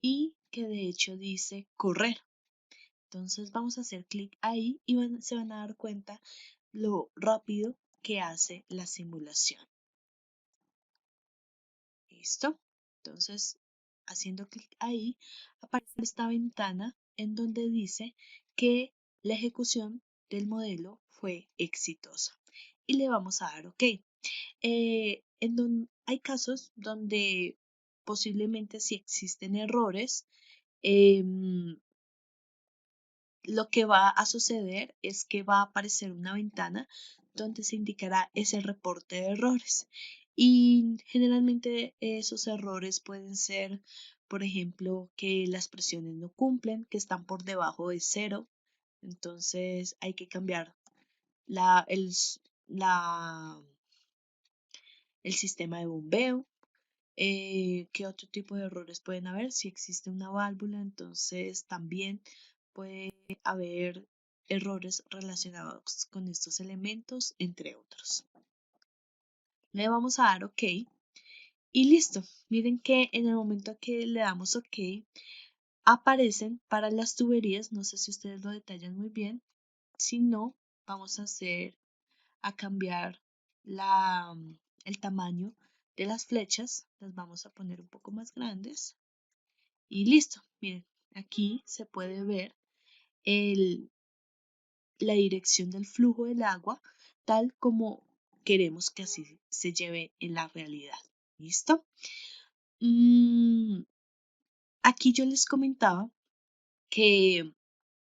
y que de hecho dice correr. Entonces vamos a hacer clic ahí y se van a dar cuenta lo rápido que hace la simulación. ¿Listo? Entonces, haciendo clic ahí, aparece esta ventana en donde dice que la ejecución del modelo fue exitosa. Y le vamos a dar OK. Hay casos donde posiblemente si existen errores, lo que va a suceder es que va a aparecer una ventana donde se indicará ese reporte de errores. Y generalmente esos errores pueden ser, por ejemplo, que las presiones no cumplen, que están por debajo de 0. Entonces hay que cambiar la, el, la, el sistema de bombeo. ¿Qué otro tipo de errores pueden haber? Si existe una válvula, entonces también puede haber errores relacionados con estos elementos, entre otros. Le vamos a dar OK y listo. Miren que en el momento que le damos OK, aparecen para las tuberías, no sé si ustedes lo detallan muy bien, si no, vamos a cambiar el tamaño de las flechas, las vamos a poner un poco más grandes y listo. Miren, aquí se puede ver la dirección del flujo del agua tal como queremos que así se lleve en la realidad. ¿Listo? Aquí yo les comentaba que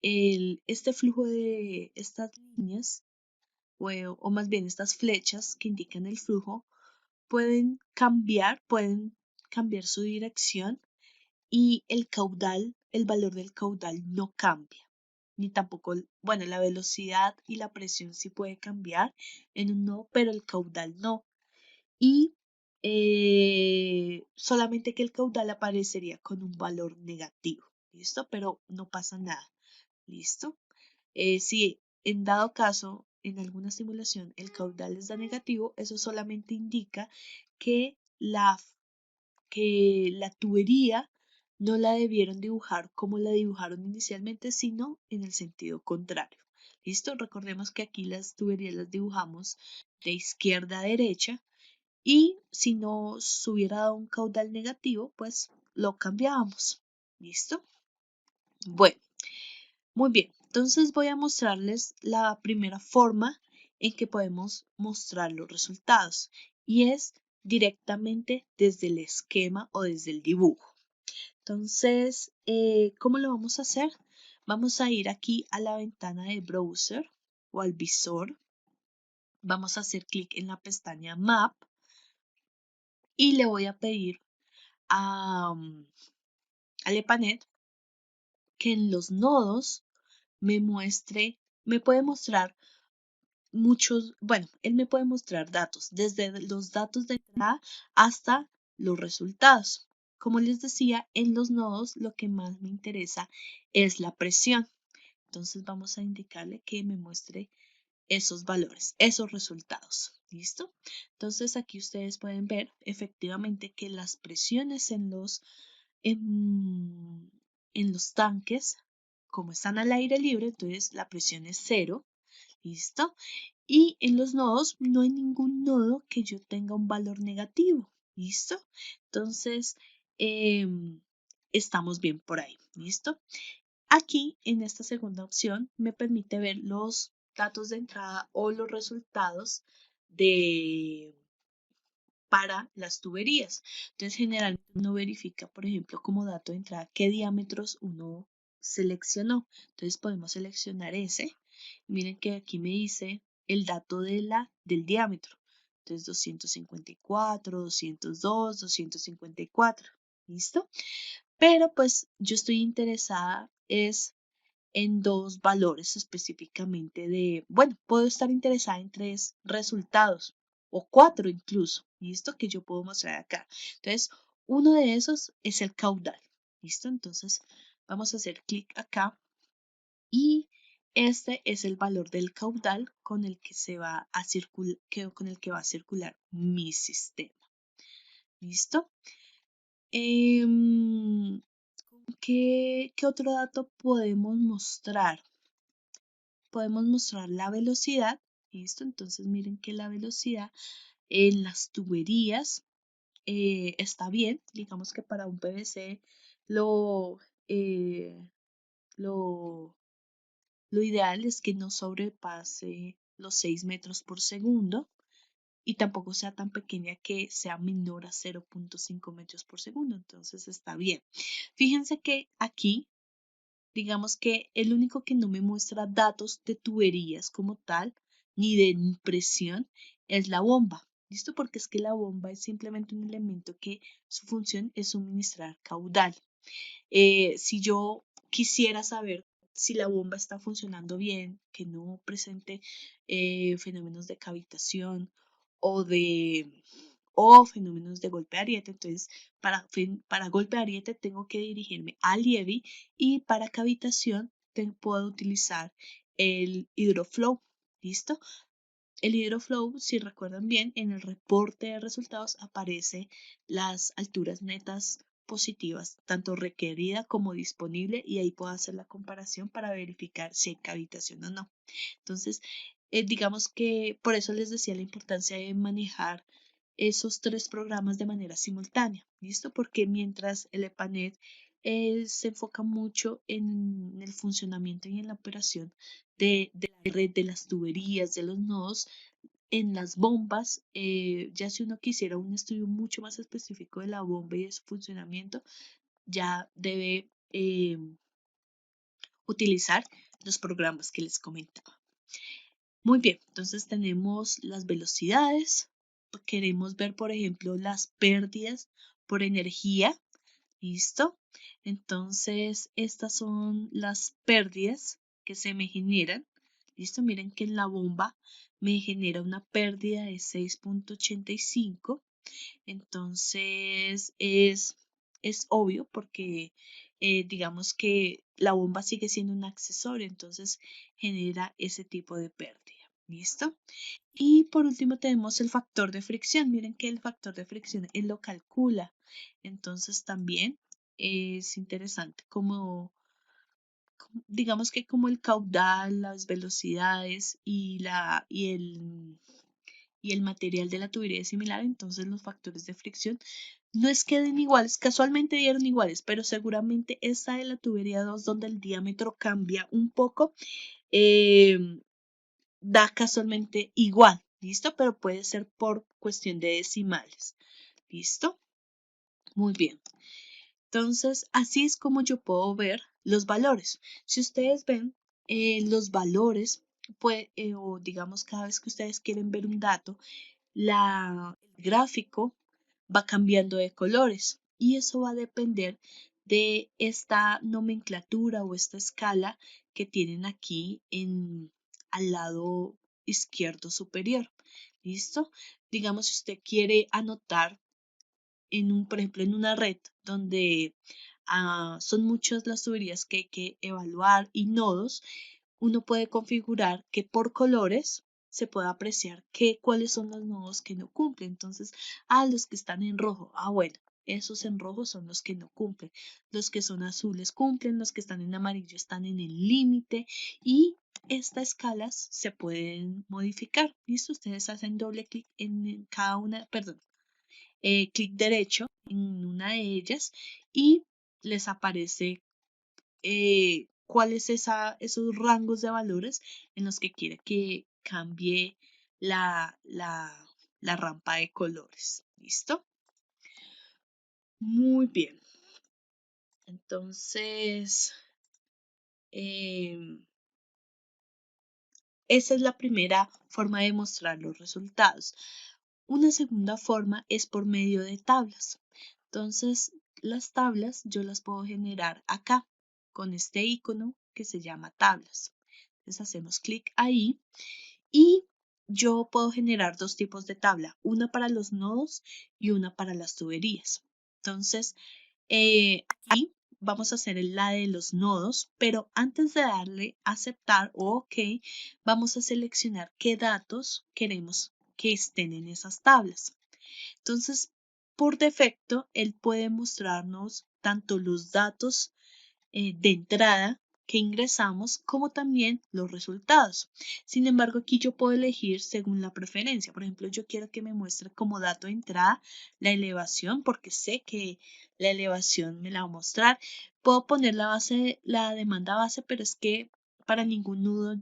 este flujo de estas líneas o más bien estas flechas que indican el flujo pueden cambiar su dirección y el valor del caudal no cambia, ni tampoco, bueno, la velocidad y la presión sí puede cambiar en un no, pero el caudal no. Y solamente que el caudal aparecería con un valor negativo, ¿listo? Pero no pasa nada, ¿listo? Si en dado caso, en alguna simulación, el caudal les da negativo, eso solamente indica que que la tubería no la debieron dibujar como la dibujaron inicialmente, sino en el sentido contrario. ¿Listo? Recordemos que aquí las tuberías las dibujamos de izquierda a derecha y si nos hubiera dado un caudal negativo, pues lo cambiábamos. ¿Listo? Bueno, muy bien. Entonces voy a mostrarles la primera forma en que podemos mostrar los resultados y es directamente desde el esquema o desde el dibujo. Entonces, ¿cómo lo vamos a hacer? Vamos a ir aquí a la ventana de browser o al visor. Vamos a hacer clic en la pestaña Map y le voy a pedir al EPANET que en los nodos me puede mostrar muchos, bueno, él me puede mostrar datos, desde los datos de entrada hasta los resultados. Como les decía, en los nodos lo que más me interesa es la presión. Entonces vamos a indicarle que me muestre esos valores, esos resultados. ¿Listo? Entonces aquí ustedes pueden ver efectivamente que las presiones en, en los tanques, como están al aire libre, entonces la presión es cero. ¿Listo? Y en los nodos no hay ningún nodo que yo tenga un valor negativo. ¿Listo? Entonces, estamos bien por ahí. ¿Listo? Aquí, en esta segunda opción, me permite ver los datos de entrada o los resultados para las tuberías. Entonces, generalmente uno verifica, por ejemplo, como dato de entrada, qué diámetros uno seleccionó. Entonces, podemos seleccionar ese. Miren que aquí me dice el dato del diámetro. Entonces, 254, 202, 254. ¿Listo? Pero pues yo estoy interesada es en dos valores específicamente bueno, puedo estar interesada en tres resultados o cuatro incluso, ¿listo? Que yo puedo mostrar acá. Entonces, uno de esos es el caudal, ¿listo? Entonces, vamos a hacer clic acá y este es el valor del caudal con el que se va a con el que va a circular mi sistema, ¿listo? ¿Qué otro dato podemos mostrar? Podemos mostrar la velocidad. ¿Listo? Entonces miren que la velocidad en las tuberías está bien. Digamos que para un PVC lo, eh, lo, lo ideal es que no sobrepase los 6 metros por segundo y tampoco sea tan pequeña que sea menor a 0.5 metros por segundo. Entonces está bien. Fíjense que aquí digamos que el único que no me muestra datos de tuberías como tal, ni de impresión, es la bomba. ¿Listo? Porque es que la bomba es simplemente un elemento que su función es suministrar caudal. Si yo quisiera saber si la bomba está funcionando bien, que no presente fenómenos de cavitación o fenómenos de golpe de ariete. Entonces, para golpe de ariete tengo que dirigirme al IEVI y para cavitación puedo utilizar el hidroflow. ¿Listo? El hidroflow, si recuerdan bien, en el reporte de resultados aparece las alturas netas positivas, tanto requerida como disponible, y ahí puedo hacer la comparación para verificar si hay cavitación o no. Entonces, digamos que por eso les decía la importancia de manejar esos tres programas de manera simultánea, ¿listo? Porque mientras el EPANET se enfoca mucho en el funcionamiento y en la operación de la red, de las tuberías, de los nodos, en las bombas, ya si uno quisiera un estudio mucho más específico de la bomba y de su funcionamiento, ya debe utilizar los programas que les comentaba. Muy bien, entonces tenemos las velocidades. Queremos ver, por ejemplo, las pérdidas por energía. ¿Listo? Entonces, estas son las pérdidas que se me generan. ¿Listo? Miren que en la bomba me genera una pérdida de 6.85. Entonces, es obvio porque digamos que la bomba sigue siendo un accesorio, entonces genera ese tipo de pérdida. ¿Listo? Y por último tenemos el factor de fricción. Miren que el factor de fricción él lo calcula. Entonces también es interesante, como digamos que como el caudal, las velocidades y el material de la tubería es similar, entonces los factores de fricción no es que den iguales, casualmente dieron iguales, pero seguramente esta de la tubería 2 donde el diámetro cambia un poco, eh, da casualmente igual, ¿listo? Pero puede ser por cuestión de decimales, ¿listo? Muy bien. Entonces, así es como yo puedo ver los valores. Si ustedes ven los valores, pues, o digamos cada vez que ustedes quieren ver un dato, el gráfico va cambiando de colores y eso va a depender de esta nomenclatura o esta escala que tienen aquí al lado izquierdo superior. ¿Listo? Digamos, si usted quiere anotar por ejemplo, en una red donde son muchas las tuberías que hay que evaluar y nodos, uno puede configurar que por colores se pueda apreciar cuáles son los nodos que no cumplen. Entonces, los que están en rojo, bueno, esos en rojo son los que no cumplen. Los que son azules cumplen, los que están en amarillo están en el límite y estas escalas se pueden modificar. ¿Listo? Ustedes hacen doble clic en cada una, perdón, clic derecho en una de ellas y les aparece cuáles esos rangos de valores en los que quiere que cambie la rampa de colores. ¿Listo? Muy bien. Entonces, esa es la primera forma de mostrar los resultados. Una segunda forma es por medio de tablas. Entonces, las tablas yo las puedo generar acá con este icono que se llama tablas. Entonces hacemos clic ahí y yo puedo generar dos tipos de tabla, una para los nodos y una para las tuberías. Entonces, aquí vamos a hacer la de los nodos, pero antes de darle aceptar o OK, vamos a seleccionar qué datos queremos que estén en esas tablas. Entonces, por defecto, él puede mostrarnos tanto los datos de entrada que ingresamos como también los resultados. Sin embargo, aquí yo puedo elegir según la preferencia. Por ejemplo, yo quiero que me muestre como dato de entrada la elevación porque sé que la elevación me la va a mostrar. Puedo poner la demanda base, pero es que para ningún nudo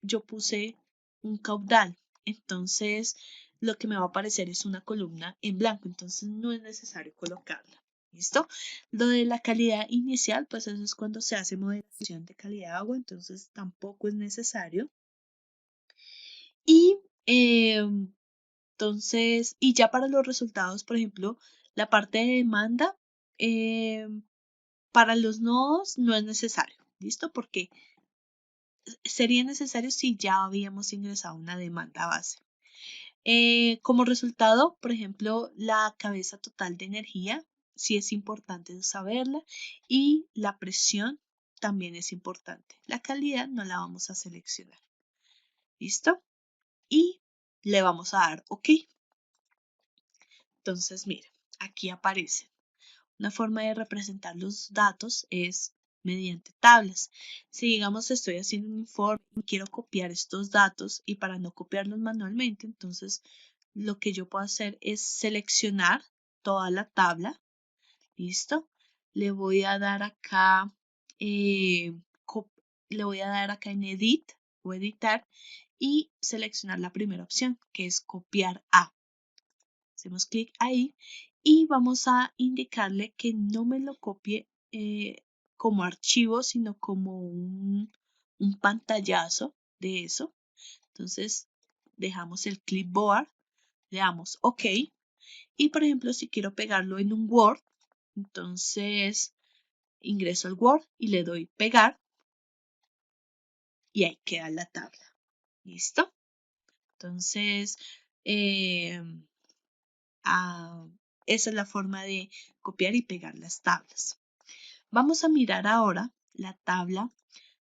yo puse un caudal. Entonces, lo que me va a aparecer es una columna en blanco. Entonces, no es necesario colocarla. ¿Listo? Lo de la calidad inicial, pues eso es cuando se hace modelación de calidad de agua, entonces tampoco es necesario. Y entonces, y ya para los resultados, por ejemplo, la parte de demanda, para los nodos no es necesario, ¿listo? Porque sería necesario si ya habíamos ingresado una demanda base. Como resultado, por ejemplo, la cabeza total de energía, sí es importante saberla, y la presión también es importante. La calidad no la vamos a seleccionar. ¿Listo? Y le vamos a dar OK. Entonces, mira, aquí aparece. Una forma de representar los datos es mediante tablas. Si digamos estoy haciendo un informe y quiero copiar estos datos y para no copiarlos manualmente, entonces lo que yo puedo hacer es seleccionar toda la tabla. ¿Listo? Le voy a dar acá, le voy a dar acá en Edit o Editar y seleccionar la primera opción que es copiar a. Hacemos clic ahí y vamos a indicarle que no me lo copie como archivo, sino como un pantallazo de eso. Entonces dejamos el clipboard, le damos OK y por ejemplo si quiero pegarlo en un Word, entonces ingreso al Word y le doy pegar y ahí queda la tabla. ¿Listo? Entonces, esa es la forma de copiar y pegar las tablas. Vamos a mirar ahora la tabla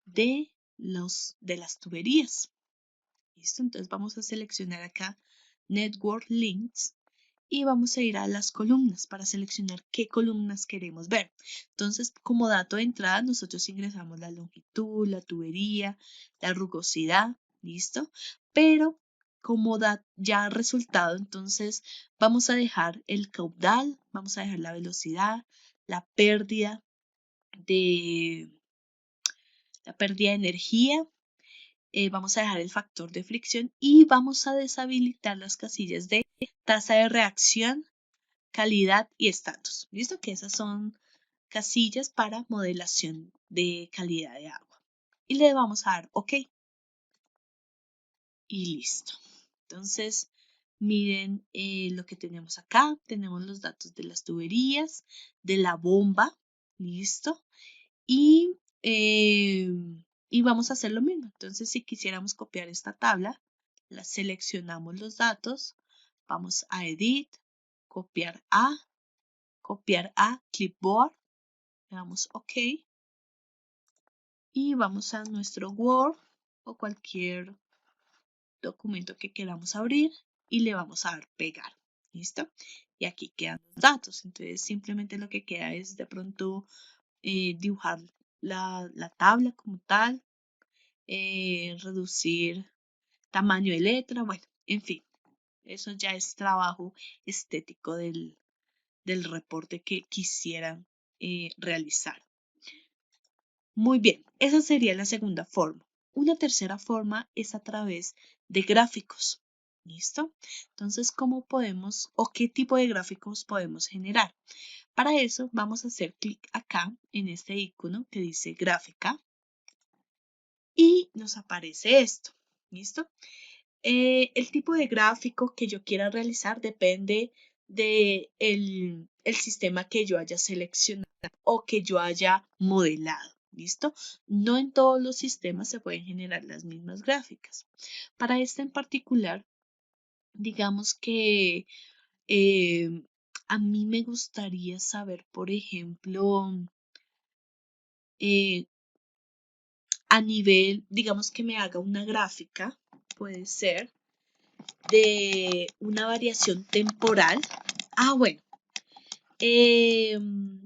de las tuberías. ¿Listo? Entonces vamos a seleccionar acá Network Links y vamos a ir a las columnas para seleccionar qué columnas queremos ver. Entonces, como dato de entrada, nosotros ingresamos la longitud, la tubería, la rugosidad, ¿listo? Pero como da ya resultado, entonces vamos a dejar el caudal, vamos a dejar la velocidad, la pérdida de, energía, vamos a dejar el factor de fricción y vamos a deshabilitar las casillas de tasa de reacción, calidad y estatus. ¿Listo? Que esas son casillas para modelación de calidad de agua. Y le vamos a dar OK. Y listo. Entonces, miren lo que tenemos acá. Tenemos los datos de las tuberías, de la bomba. Listo. Y, y vamos a hacer lo mismo. Entonces, si quisiéramos copiar esta tabla, la seleccionamos los datos. Vamos a Edit, copiar a Clipboard. Le damos OK. Y vamos a nuestro Word o cualquier documento que queramos abrir y le vamos a dar pegar. ¿Listo? Y aquí quedan los datos. Entonces simplemente lo que queda es de pronto dibujar la tabla como tal, reducir tamaño de letra, bueno, en fin. Eso ya es trabajo estético del reporte que quisieran realizar. Muy bien, esa sería la segunda forma. Una tercera forma es a través de gráficos. ¿Listo? Entonces, ¿cómo podemos o qué tipo de gráficos podemos generar? Para eso vamos a hacer clic acá en este icono que dice gráfica y nos aparece esto. ¿Listo? El tipo de gráfico que yo quiera realizar depende de el sistema que yo haya seleccionado o que yo haya modelado. ¿Listo? No en todos los sistemas se pueden generar las mismas gráficas. Para este en particular, digamos que a mí me gustaría saber, por ejemplo, eh, a nivel, digamos que me haga una gráfica, puede ser, de una variación temporal. Ah, bueno,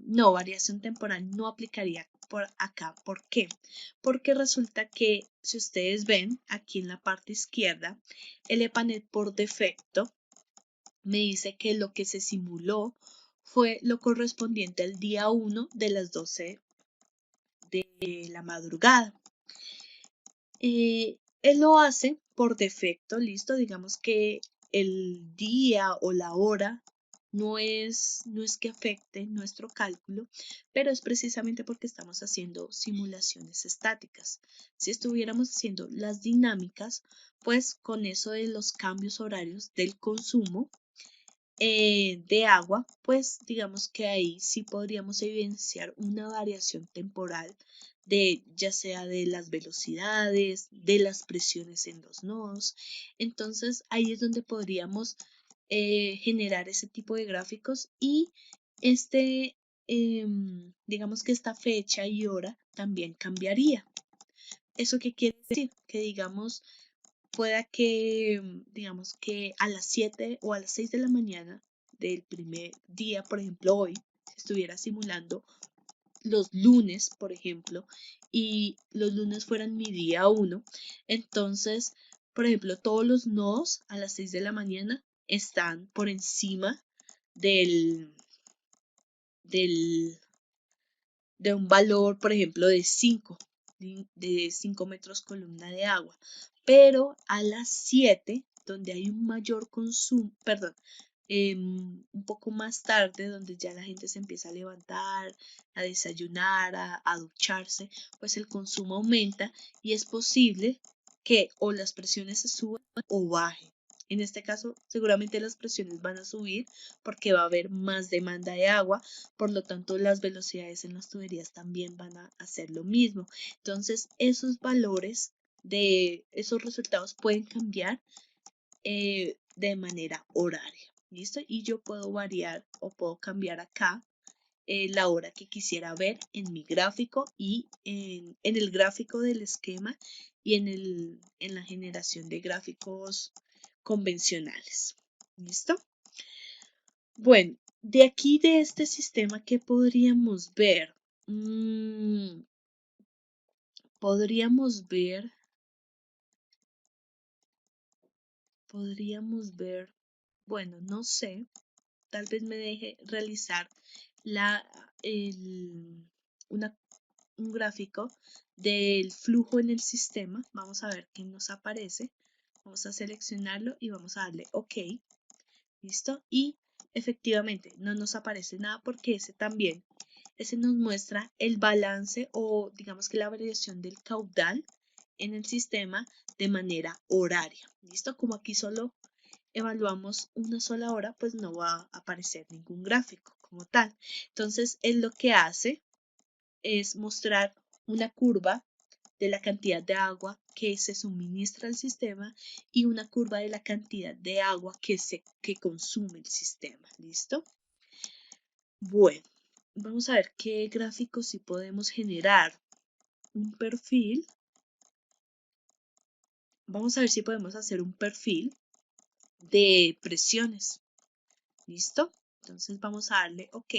no, variación temporal no aplicaría por acá. ¿Por qué? Porque resulta que si ustedes ven aquí en la parte izquierda, el ePanel por defecto me dice que lo que se simuló fue lo correspondiente al día 1 de las 12 de la madrugada. Él lo hace por defecto, listo, digamos que el día o la hora no es que afecte nuestro cálculo, pero es precisamente porque estamos haciendo simulaciones estáticas. Si estuviéramos haciendo las dinámicas, pues con eso de los cambios horarios del consumo de agua, pues digamos que ahí sí podríamos evidenciar una variación temporal de ya sea de las velocidades, de las presiones en los nodos. Entonces ahí es donde podríamos generar ese tipo de gráficos y digamos que esta fecha y hora también cambiaría. ¿Eso qué quiere decir? Que digamos pueda que, digamos que a las 7 o a las 6 de la mañana del primer día, por ejemplo, hoy, estuviera simulando los lunes, por ejemplo, y los lunes fueran mi día 1, entonces, por ejemplo, todos los nodos a las 6 de la mañana están por encima del, del, de un valor, por ejemplo, de 5 metros columna de agua. Pero a las 7, donde hay un mayor consumo, perdón, un poco más tarde, donde ya la gente se empieza a levantar, a desayunar, a ducharse, pues el consumo aumenta y es posible que o las presiones se suban o bajen. En este caso, seguramente las presiones van a subir porque va a haber más demanda de agua, por lo tanto las velocidades en las tuberías también van a hacer lo mismo. Entonces, esos valores de esos resultados pueden cambiar de manera horaria. ¿Listo? Y yo puedo variar o puedo cambiar acá la hora que quisiera ver en mi gráfico y en el gráfico del esquema y en la generación de gráficos convencionales. ¿Listo? Bueno, de aquí de este sistema, ¿qué podríamos ver? Podríamos ver, bueno, no sé, tal vez me deje realizar la, una un gráfico del flujo en el sistema. Vamos a ver qué nos aparece. Vamos a seleccionarlo y vamos a darle OK. ¿Listo? Y efectivamente no nos aparece nada porque ese nos muestra el balance o digamos que la variación del caudal en el sistema de manera horaria. ¿Listo? Como aquí solo evaluamos una sola hora, pues no va a aparecer ningún gráfico como tal. Entonces, él lo que hace es mostrar una curva de la cantidad de agua que se suministra al sistema y una curva de la cantidad de agua que consume el sistema. ¿Listo? Bueno, vamos a ver qué gráficos si podemos generar un perfil. Vamos a ver si podemos hacer un perfil de presiones. ¿Listo? Entonces vamos a darle OK.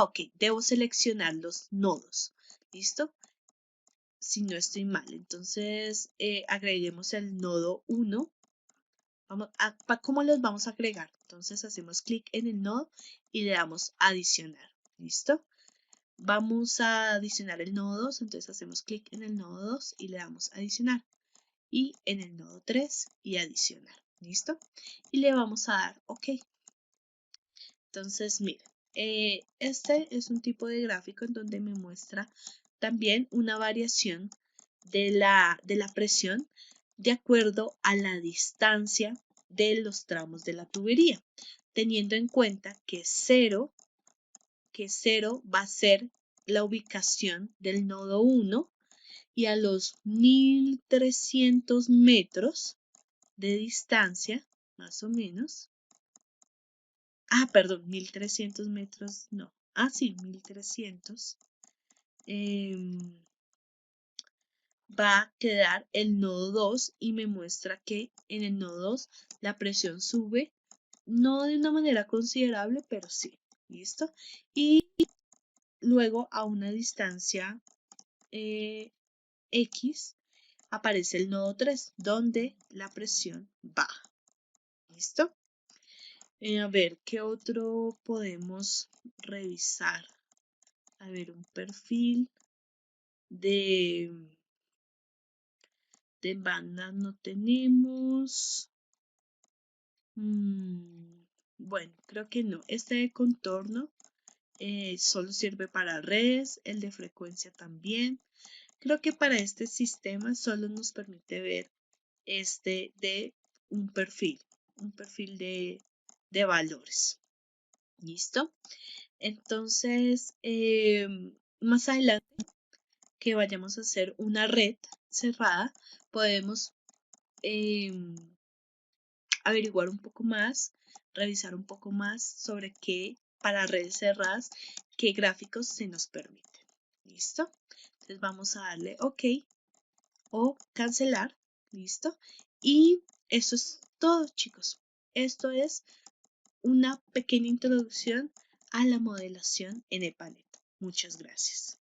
Ok, debo seleccionar los nodos. ¿Listo? Si no estoy mal. Entonces agreguemos el nodo 1. ¿Cómo los vamos a agregar? Entonces hacemos clic en el nodo y le damos adicionar. ¿Listo? Vamos a adicionar el nodo 2. Entonces hacemos clic en el nodo 2 y le damos adicionar. Y en el nodo 3 y adicionar. ¿Listo? Y le vamos a dar OK. Entonces, miren, este es un tipo de gráfico en donde me muestra también una variación de la presión de acuerdo a la distancia de los tramos de la tubería, teniendo en cuenta que 0 va a ser la ubicación del nodo 1 y a los 1300 metros de distancia, más o menos. Perdón, 1300 metros, no. Sí, 1300. Va a quedar el nodo 2 y me muestra que en el nodo 2 la presión sube, no de una manera considerable, pero sí. ¿Listo? Y luego a una distancia X aparece el nodo 3, donde la presión baja. ¿Listo? A ver, ¿qué otro podemos revisar? A ver, un perfil de bandas no tenemos. Bueno, creo que no. Este de contorno solo sirve para redes, el de frecuencia también. Creo que para este sistema solo nos permite ver este de un perfil de valores. ¿Listo? Entonces, más adelante que vayamos a hacer una red cerrada, podemos averiguar un poco más, revisar un poco más sobre qué, para redes cerradas, qué gráficos se nos permiten. ¿Listo? Entonces vamos a darle OK o cancelar. ¿Listo? Y eso es todo, chicos. Esto es una pequeña introducción a la modelación en EPANET. Muchas gracias.